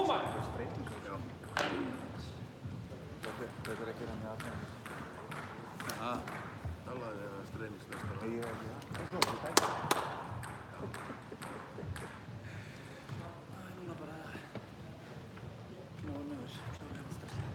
S1: Þetta er ekki hann með aðeins.
S2: Talaði við að streymismestara.
S1: Nei, ég er ekki það.
S8: Núna bara nóg nöður, svo er þetta stressað.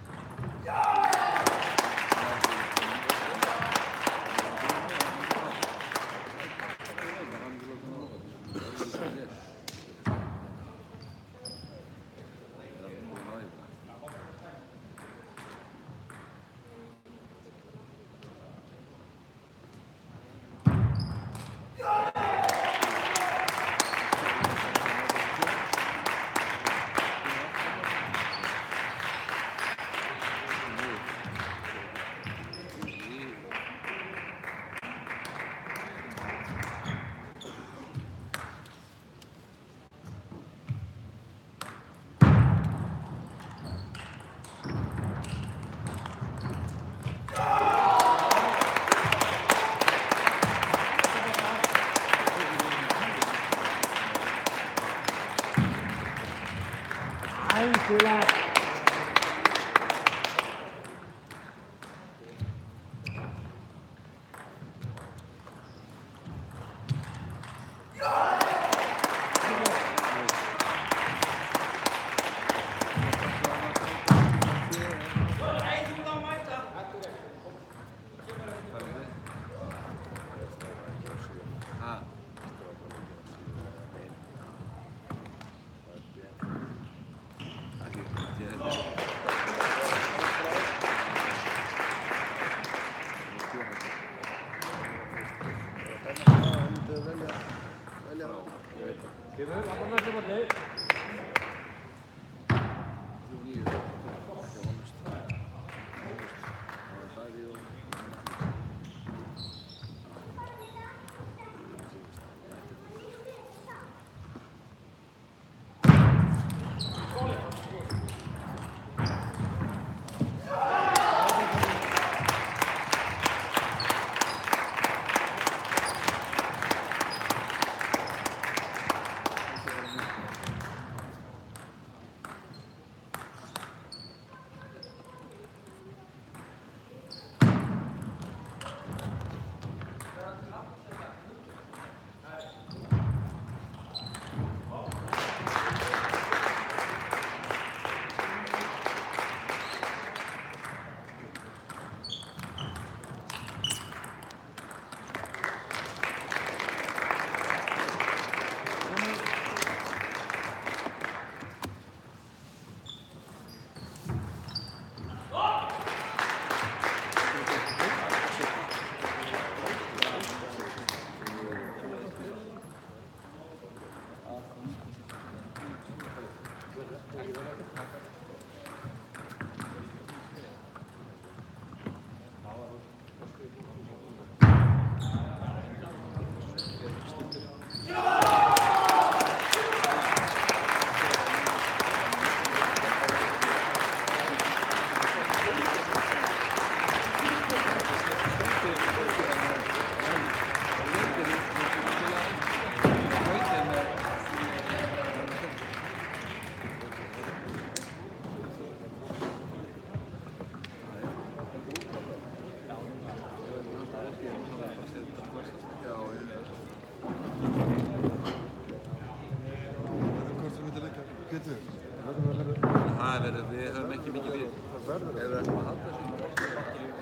S2: Við höfum ekki mikið við. Ef við ætlum að halda þessu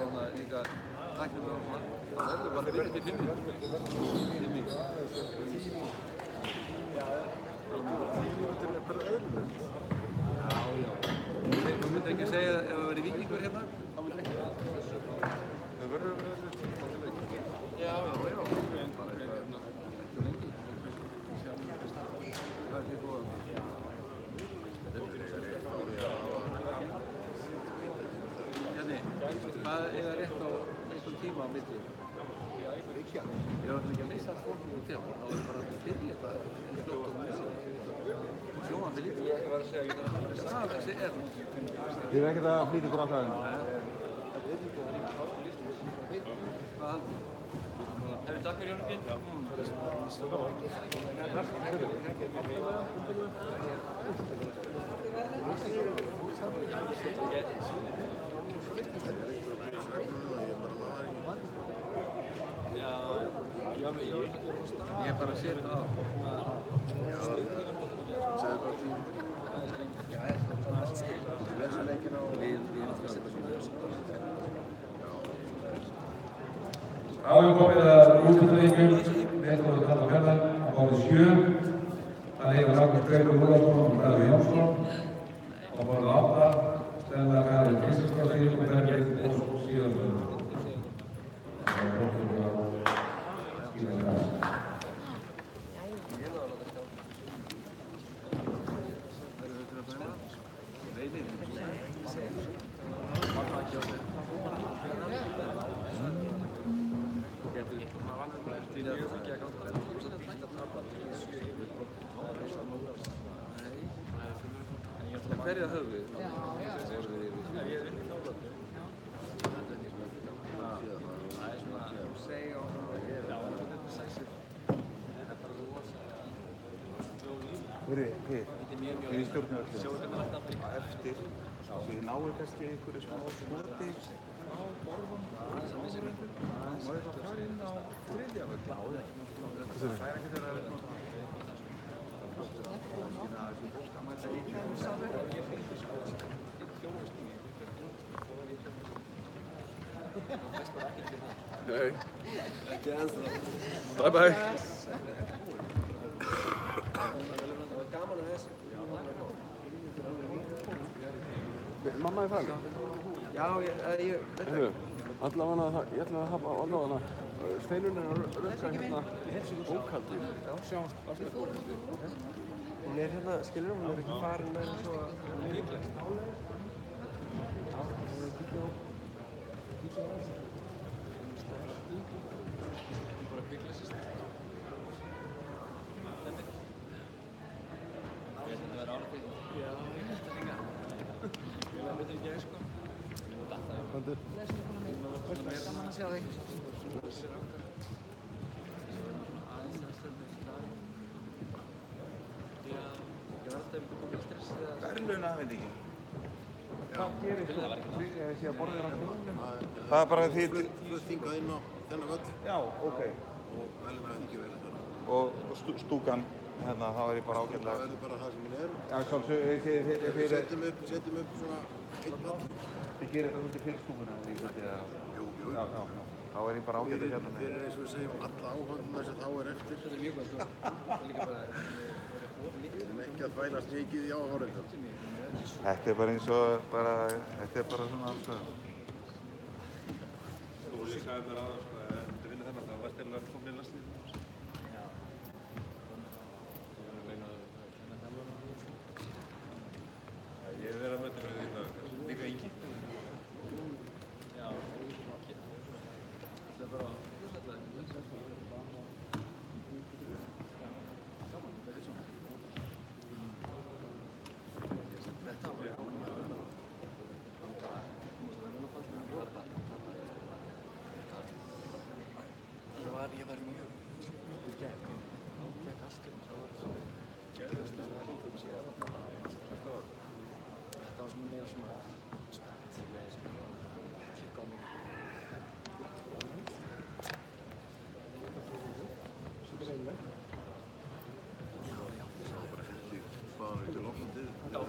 S2: og líka tækna með það, þá verður bara fyrir til 5 mínútur. 10 mínútur er bara öðrulega. Já. Þú myndir ekki segja ef það væri Víkingur hérna, þá myndir ekki það. Það verður öðrulega. Já. Bara ekki lengi. Það er góða. Hvað eiga rétt á einhvern tíma á milli? Ég var ekki að missa fólk úr þjálf, þá er bara að byrja þetta en fljótt og mjög. Sjónandi líka. Ég var að segja að það er þessi er.
S1: Þið er ekkert að flýta ykkur á það?
S2: Hvað haldur?
S5: Hefur takk fyrir Jónum Bind.
S2: Ég bara sé þetta á.
S1: Segðu bara tíma.
S2: Já, lesa leikina og við erum að setja svona.
S6: Þá er komið að útleikjum, meðstóðu kalla ferðar á báði 7. Það hefur Magnús Bergur Múlason og Davíð Jónsson. Á báði 8, Stella Karin Kristinsdóttir og Bergur Ósk Sigurðsson. Það er okkur að skilja það.
S2: Hverja höfum við?
S1: Við stjórnum öllu. Eftir, við náum kannski einhverju smá skoti á borðum. Má ég fara inn á þriðja völd? Það er ekkert að vera Nei, ekki ennþá. Bye bye.
S7: Mamma er farin?
S8: Já, ég veit ekki.
S7: Allavega, ég ætla að hafa allavega Steinun er að rökka hérna bókaldið.
S8: Já, sjáumst. Hún er hérna, skilur hún er ekki farin með eins og að... Gaman að sjá þig.
S1: Verðlaunafhendingin. Hvað gerist þú? Ég sé að borðið á hljóðum. Það er bara því...
S3: Fluttingað inn á þennan völl.
S1: Já, ok.
S3: Og verðlaunafhendingin verður þar.
S1: Og stúkan, hérna, það var ég bara ágætlega...
S3: Það verður bara það sem hún er.
S1: Já, sjálfsög,
S3: Við setjum upp svona einn vall.
S1: Þið gerir þetta út í fyrirstúkuna, því að...
S3: Jú.
S1: Já. Þá er ég bara ágætlega hérna með...
S3: Fyrir eins og við segjum alla áhöndum þess að þá er eftir.
S2: Þetta er mjög gott. Það er líka bara...
S3: Við erum ekki að þvælast mikið í áhörðum.
S1: Þetta er bara eins og þetta er bara svona alls að...
S9: Þú líkaði mér aðeins, þetta vinna þennan, það var styrlega komin í lastið. Já. Ég hef verið að möta með því það, líka Ingi. Já. Það er bara...
S8: Ég var mjög gegn allt þetta var svona meira svona spennt með svona klikka á mig.
S3: Bara til loflandið.
S8: Já,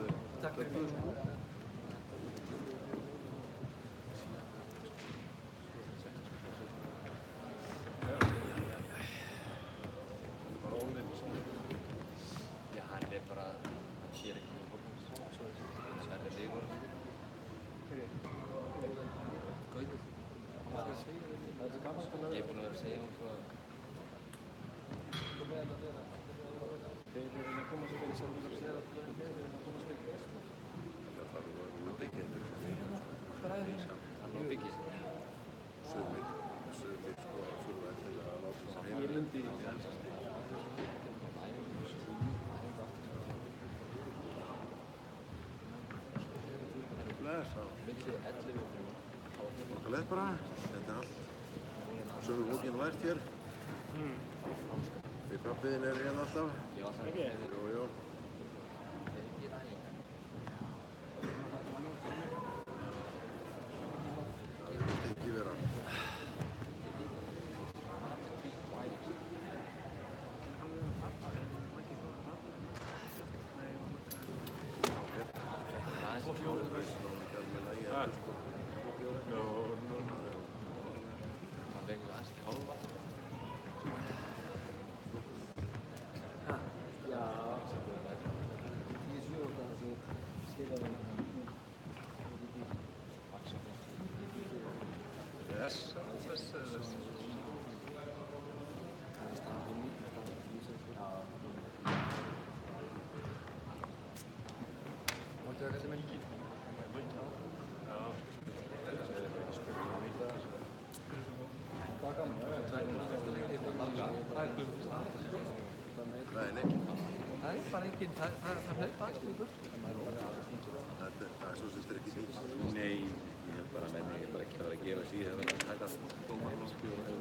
S8: takk fyrir það. Ég er búinn að vera að segja hún svo að þeir eru að koma svo vel í sjálf og segja að þeir eru að koma svo vel í sjálf.
S3: Það þarf að vera byggja þetta.
S8: Hvað ræður þér?
S3: Hann á byggja. Sumir sko þurfa eftir að láta það heima.
S8: Ég lundi í því.
S3: Bless á. Bless bara. Þetta er allt. Svo við fólkinn lært hér. Því pappiðinn er hérna alltaf.
S8: Ég var það ekki.
S3: Jú. Ekki vera.
S8: Það er bara enginn, það hlaupa allir í burtu.
S3: Það er svo sem styrir ekki því.
S4: Nei, ég held bara að menni er bara ekki að vera að gefa sig, það verður að taka dómarinn og skjóða það.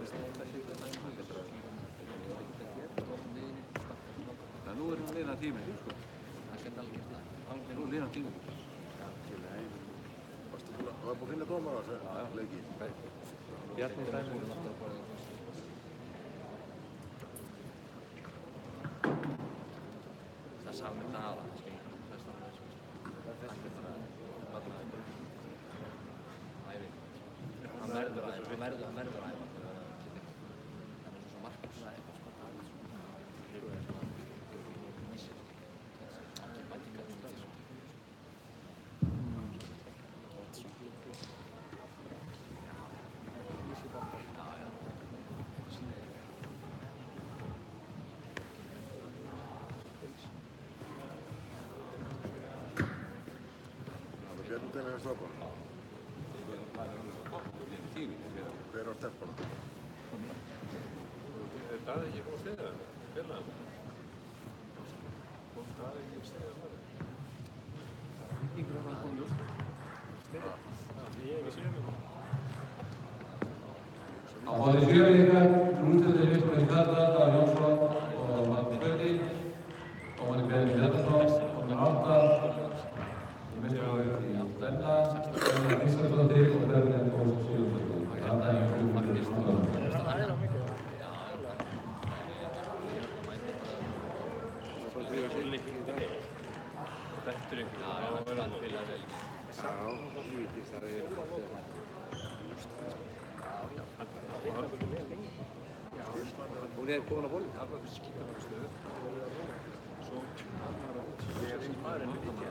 S4: Nú erum við liðan tíminn, sko.
S8: Það geta alveg gert það.
S4: Nú er liðan tíminn.
S3: Varstu búin að finna dómar á þessu leiki?
S4: Bjarni Stænur.
S8: Það samir það aða, skilur. Það er stafnir þessu. Það er bara matnaði. Ævi. Hann verður að æfa. Það er svo markað svona eitthvað sko. Það er svona missir. Allir mætingar í þessu.
S3: Björnundin er strápar. Hver á stefnbála?
S9: Er það ekki búið að stiga það? Fyrrlega? Kom það ekki að stiga það?
S8: Yngur var að koma ljós.
S9: Ég hef ekki séð mig.
S6: Á móti sjöleikar, úrslitin Viktor Karlsson, Jónsson og Magnús Gauti. Á móti Benni Bjarnason, Ómar Átta. Í meistaraflokki Benna, Benna Íslandsdóttir og Benni Ósk Sigurðardóttir. Þetta er fyrir Íslandsdóttir.
S5: Bettur ykkur. Já, það verður að fylgja vel.
S2: Hún er komin að bolin.
S9: Það var fyrir skipafærstöðu. Svo ég er sem maðurinn við ekki.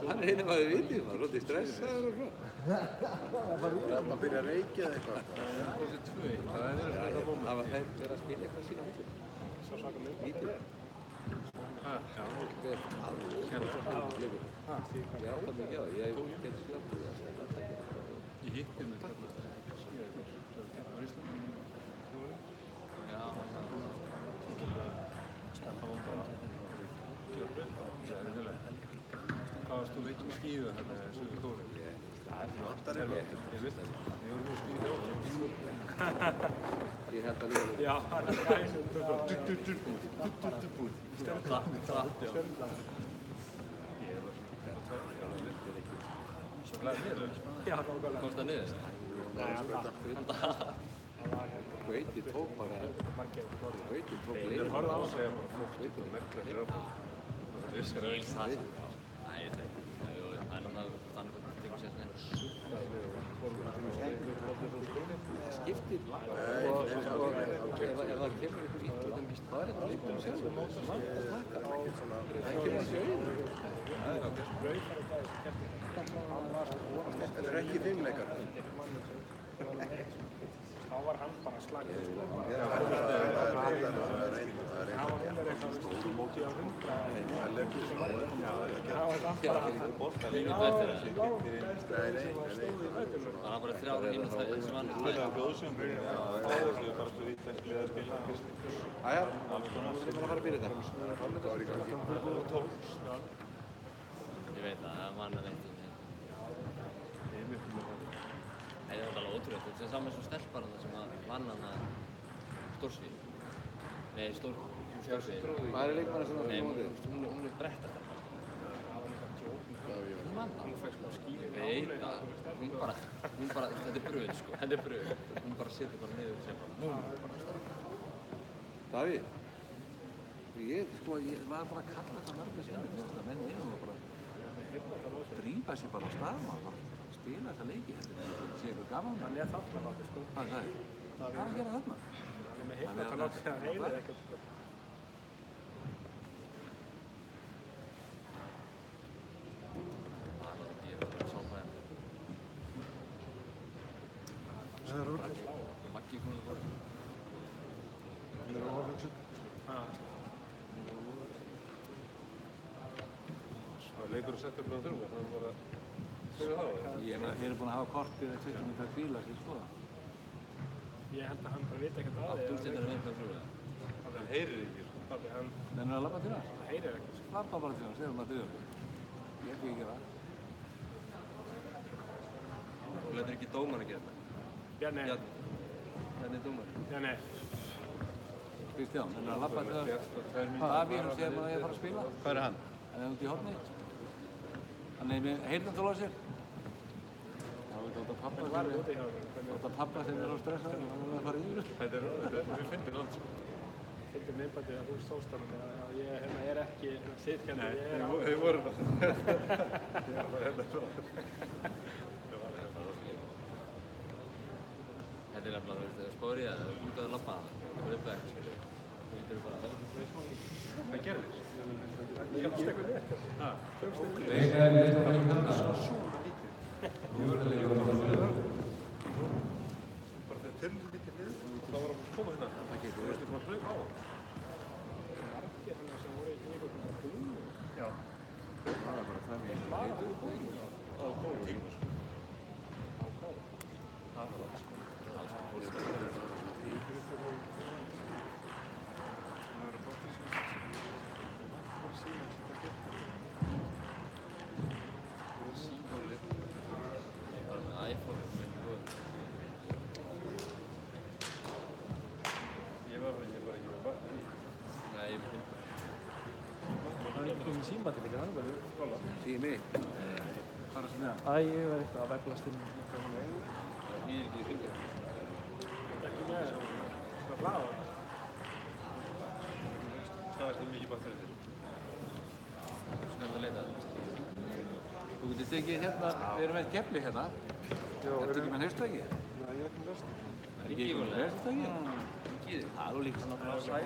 S2: Hann er einu maður vitið, maður er stressaður og svo.
S3: Það maður byrja að reykja eða eitthvað.
S9: Það er 2-1. Það er þetta moment.
S2: Það var þeir verið að spila eitthvað sína hóttur.
S9: Svo saka mig.
S2: Lítið.
S9: Já.
S2: Alveg leikur. Ég átta mig ekki á það. Ég geti skjátt úr það.
S9: Ég hitti mig þarna. Á Íslandi.
S5: Já,
S9: Það var bara kjörbreyð. Hvað varst þú veitt með skíðu þarna í Suður Kóru?
S3: Vantar eitthvað.
S9: Ég veit það. Ég var mjög skíðu.
S2: Ég held að líka.
S9: Já, það er gæsum.
S5: komst það niður?
S2: Gauti tók bara. Gauti tók
S9: Ég
S2: leið.
S9: horfði á að segja bara fólk og merkla þér áfram. Það virkar að
S5: Það er náttúrulega þannig að það tekur sér svona
S2: Skiptir. Og ef það kemur ykkur illa, það er þetta leikur sjálfur. Það kemur þessi auðvitað.
S3: Þetta er ekki fimmleikar.
S1: Þá var hann bara slagið.
S3: Það er einn.
S1: Stóru móti á 100.
S3: Það er lekkur sem
S1: Það var hann bara...
S5: líka eftir það.
S3: Nei.
S5: Það var bara 3 ára hínu það sem hann
S1: Það er góðsumur. Það er bara svo vitt að spila.
S2: Æja, við erum að fara að byrja þetta.
S5: Ég veit það, það mann að veit Það er alveg ótrúlega, þetta er saman svo stelpar sem að vann hana stórsvið. Nei, stórsvið.
S2: Hvað er leikmanna sem
S5: Nei,
S2: það fyrir?
S5: hún er brettastelpa. Hún vann það. Veit það, hún bara, þetta er bröð sko, þetta er bröð. Hún bara setur bara niður og segir bara,
S2: Davíð? Ég var bara að kalla þetta mörgum sinni, þetta menn eru bara drífa sér bara á stað maður, spila þessa leiki, þetta sé eitthvað gaman.
S7: Hann þarna látið, sko.
S2: Hvað er það? Hvað er að gera þarna?
S7: Hann með heyrnartól látið þegar hann heyrir ekkert, sko.
S5: Maggi komið bara.
S3: Hann er á hálfhugsun. Það er leikur að setja upp með þurfa, það er bara...
S2: Ég er búinn að hafa kortið að 20 minútur að hvíla sig, sko.
S7: Ég held að hann bara veit ekkert að því.
S5: Þú stendar að vera fyrir það.
S3: Hann heyrir ekki, sko.
S7: Pabbi, hann
S2: Þannig að labba til hans?
S7: heyrir ekkert, sko.
S2: Labba bara til hans, þegar maður döður. Ég ekki gera það.
S5: Þú letur ekki dómar að gera þetta.
S7: Bjarni.
S5: Hvernig er dómar?
S7: Bjarni.
S2: Kristján, þannig að labba til hans. Davíð, hann segir maður að ég fara að spila.
S4: Hvað er hann?
S2: Hann er út í horni. Hann er með heyrnartól á sér. Það var þetta pappa
S7: Hvernig var þetta úti hjá hann?
S2: Þetta pappa sem er á stressaður, hann er að fara yfir.
S3: Þetta er við finnum land, sko.
S7: Fylgir myndbandið að þú stóðst hann að ég er ekki sitkjandi, ég er á.
S3: Þið voru bara. Ég var bara hérna svo.
S5: Þetta er nefnilega, þú veist, þegar spórið það, þú út að labba það. Það er uppveg, skilur. Þú veitur bara að það er
S3: Hvað gerðist?
S7: Kemst eitthvað neitt?
S6: Leika er leitt að fara í hana. Júrleikur var það fyrir.
S3: Bara þegar tennum lítið við, þá var hann að koma hérna. Það getur, þú veist, það var hlaup á hann.
S7: Margir hann sem voru í kringum svona búinu.
S3: Já.
S2: Það var bara það við heitum.
S3: Á kóru.
S5: iPhone.
S3: Ég var ekki bara.
S5: Nei, ég finn.
S7: Hann er ekki komið símandi líka, hann verður skóla.
S2: Sími. Fara sem það.
S7: Æ, ég var eitthvað að veglast inn.
S5: Það býðir ekki í fylgja.
S7: Ekki með svona hlaða.
S3: Það er mikið batterið til.
S5: Snönd að leita það.
S2: Þú getur tekið hérna, við erum með kefli hérna. Þetta ekki með haustæki?
S7: Nei, ég er ekki mest.
S2: Það er ekki með haustæki?
S5: Ríkið.
S2: Það er nú líka svona bara sæl.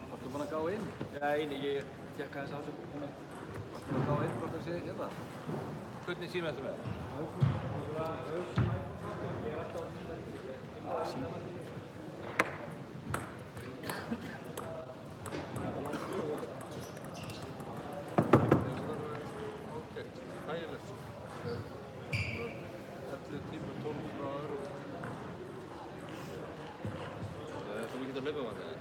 S2: Varstu búinn að gá inn?
S7: Nei, ég tekka þess afsökk.
S2: Varstu búinn að gá inn hvort það sé hérna? Hvernig síma þetta með?
S3: Þægilegt, sko. 11 tíma, 12 frá öðrum.
S5: Þú mikið að hlaupa um hann, eða?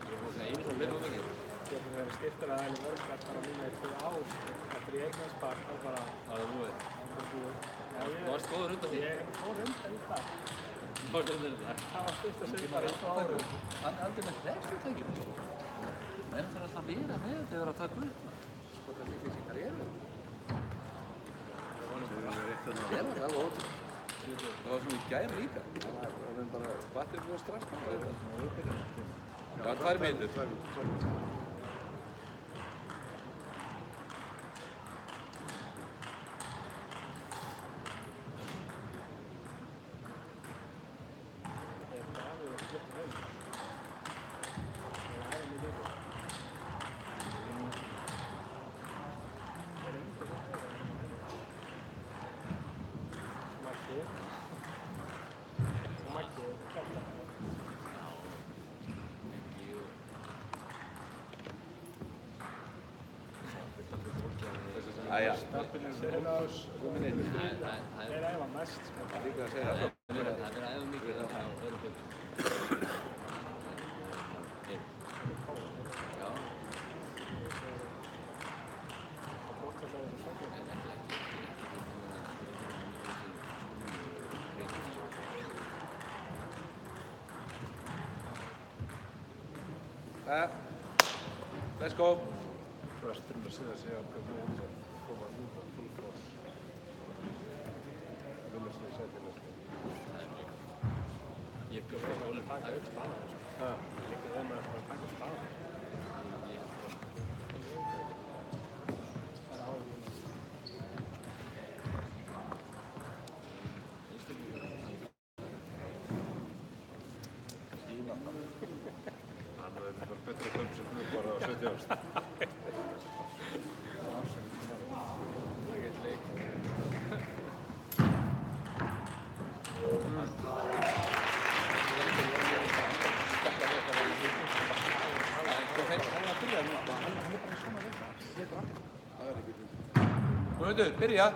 S5: Þú einu sem hlaupa um mikið?
S7: Ég hef verið styrtur að það er mörg að bara núna í 2 ár. Eftir ég eignast barn, þá bara...
S5: Það er búið.
S7: Já,
S5: Þú varst góður undan því.
S7: Ég er góður undan í það.
S5: Þú varst undan þetta.
S7: Það var styrst að segja bara í 2 árum.
S2: Hann er aldrei með hlæstutækjum. Menn þarf alltaf að vera með þetta þegar að taka upp. Sko það líka í karriéru. Það er alveg ótrúlega. Það var svona í gær líka. Það var bara batterið mjög strax. Já, 2 mínútur. Æja, komin inn.
S7: Þeir æfa mest, sko.
S2: Líka að segja það.
S5: Það er að æfa mikið á öðrum hlutum. Já.
S2: Let's go.
S3: Presturinn að segja sig að hvernig hún er að koma út á full force. Vilja sig að setja næstu.
S5: Ég bjóð frá hólum.
S7: Taka upp staðan, sko. Líka þeim að bara taka upp staðan.
S9: djóst. Guðmundur, byrja!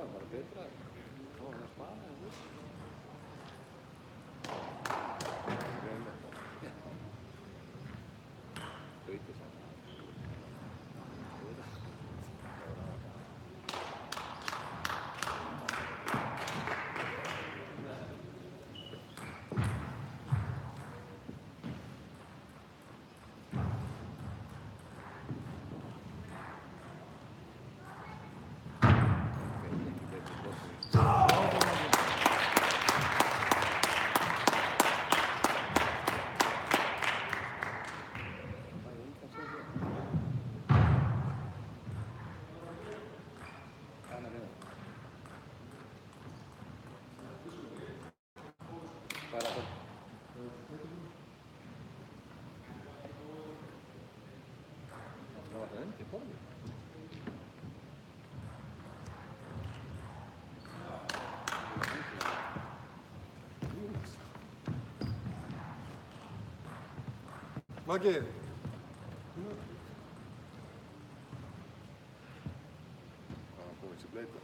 S2: var bara betra. Þá var hann að spara en þú. Gauti saman. Það var það undir borðið.
S9: Maggi!
S3: Það var komið sér bleita.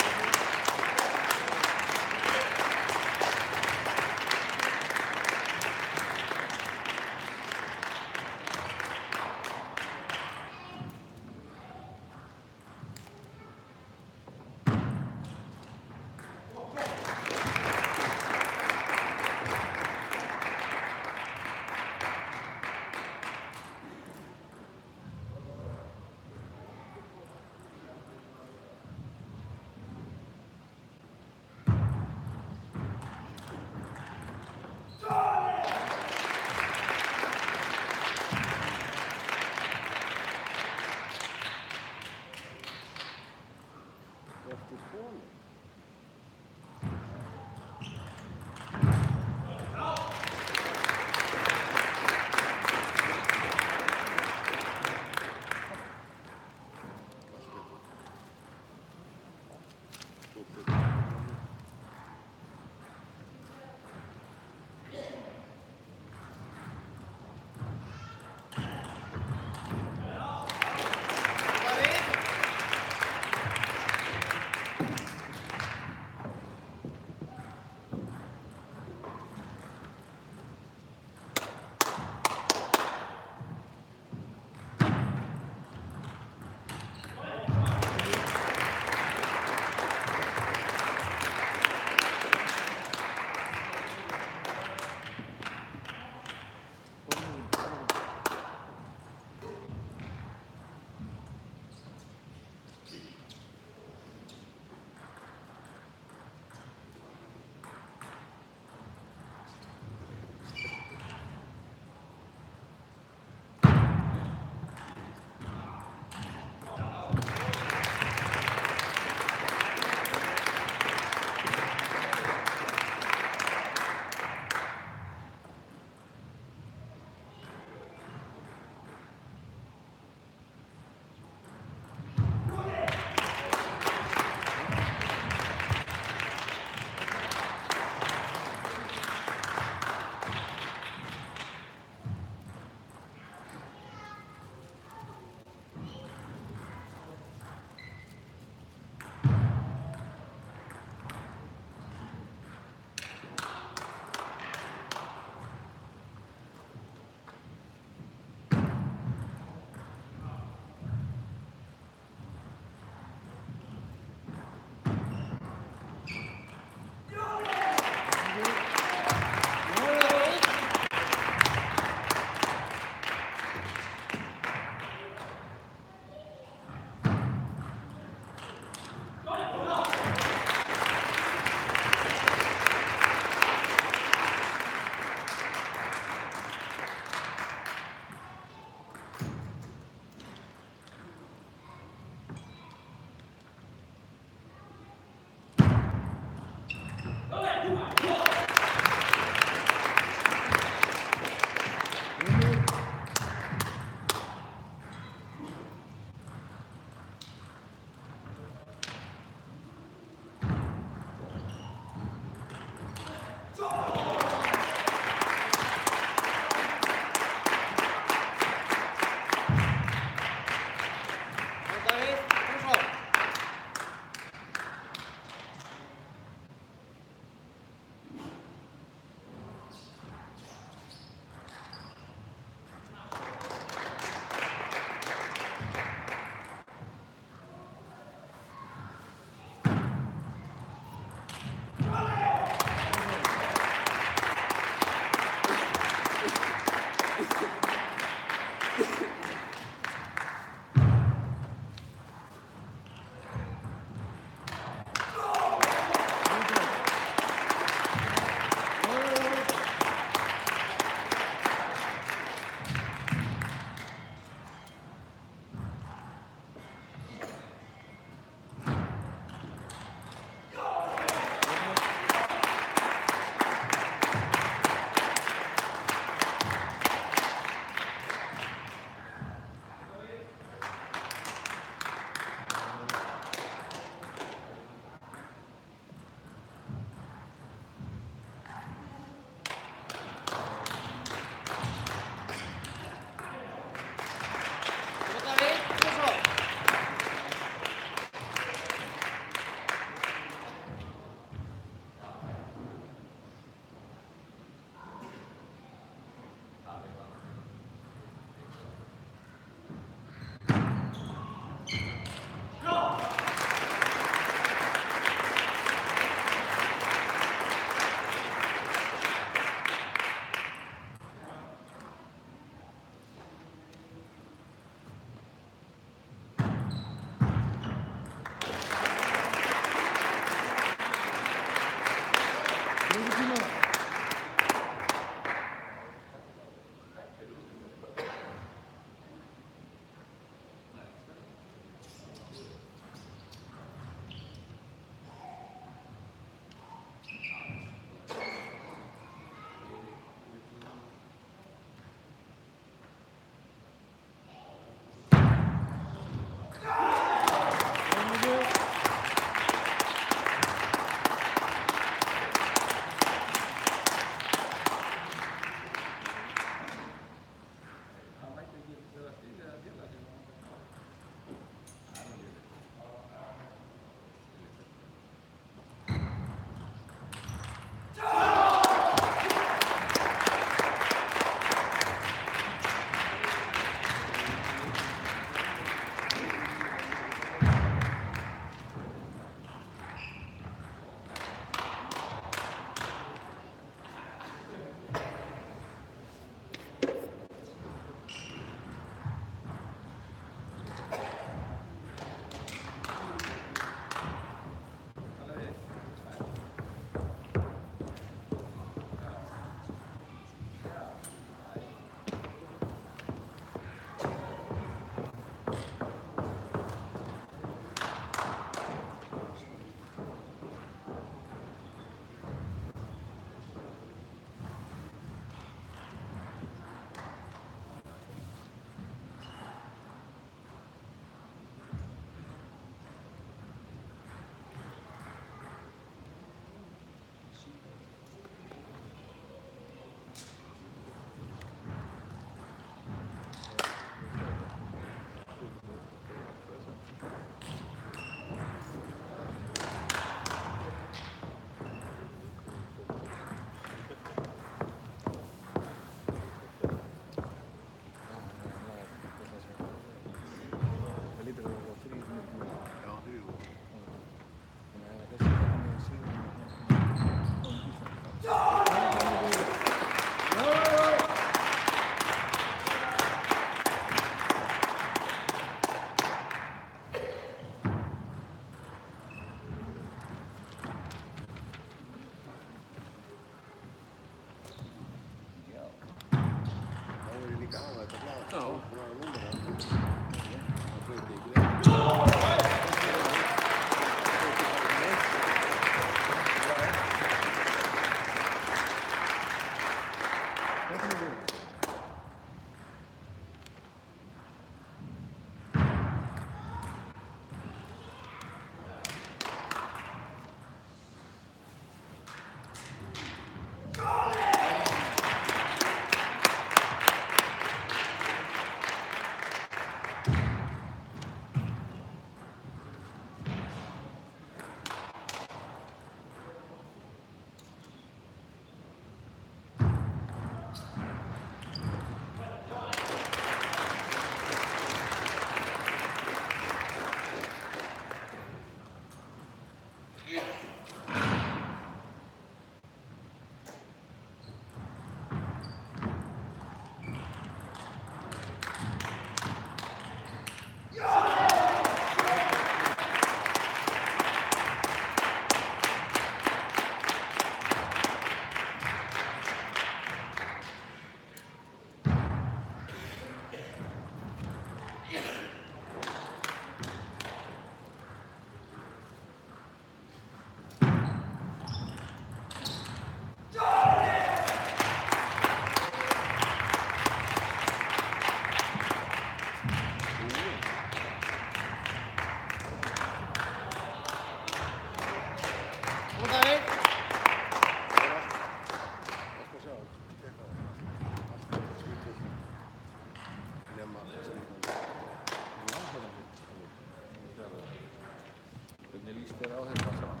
S2: Hvernig líst þér á þetta saman?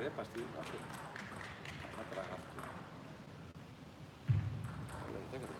S2: Þrepast í aftur. Það draga aftur. Það verður að taka þetta.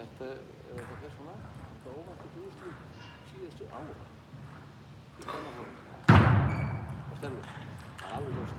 S2: Þetta er það svona, þetta óvænt að búist við síðustu ára. Í kvennaflokki. Og stemmur. Það er alveg ljóst.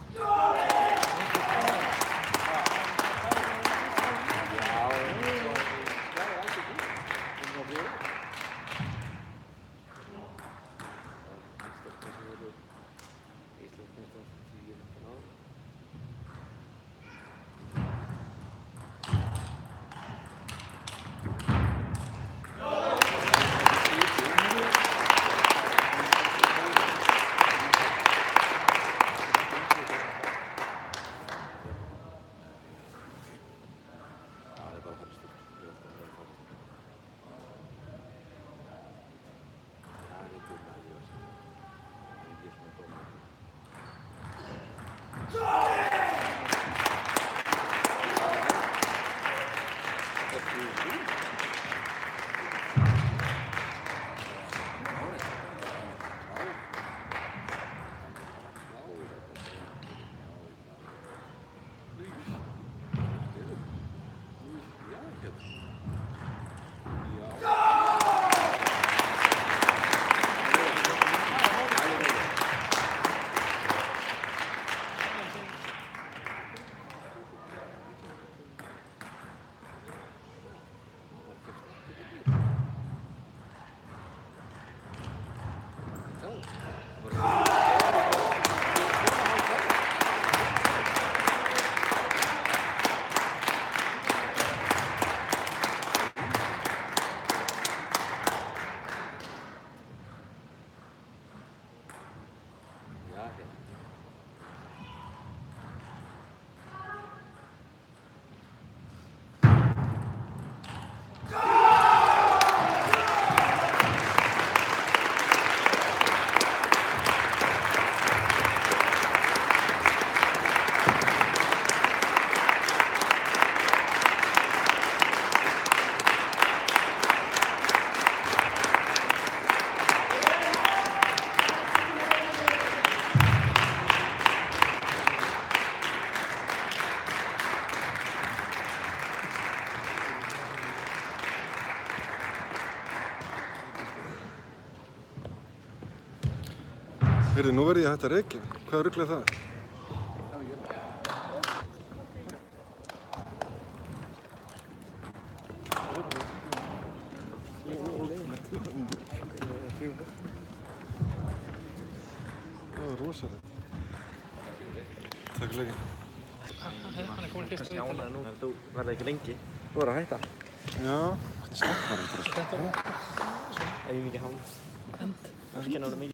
S10: Herri, nú verð ég hægt að reykja. Hvað rugl er það? Það var rosalegt. Takk fyrir.
S8: Hann er komin fyrst út.
S2: Þú verður ekki lengi. Þú verður að hætta.
S10: Já, þetta er stoppar eitthvað.
S2: Ef ég mikið hálf. Það er ekki náttúrulega mikið.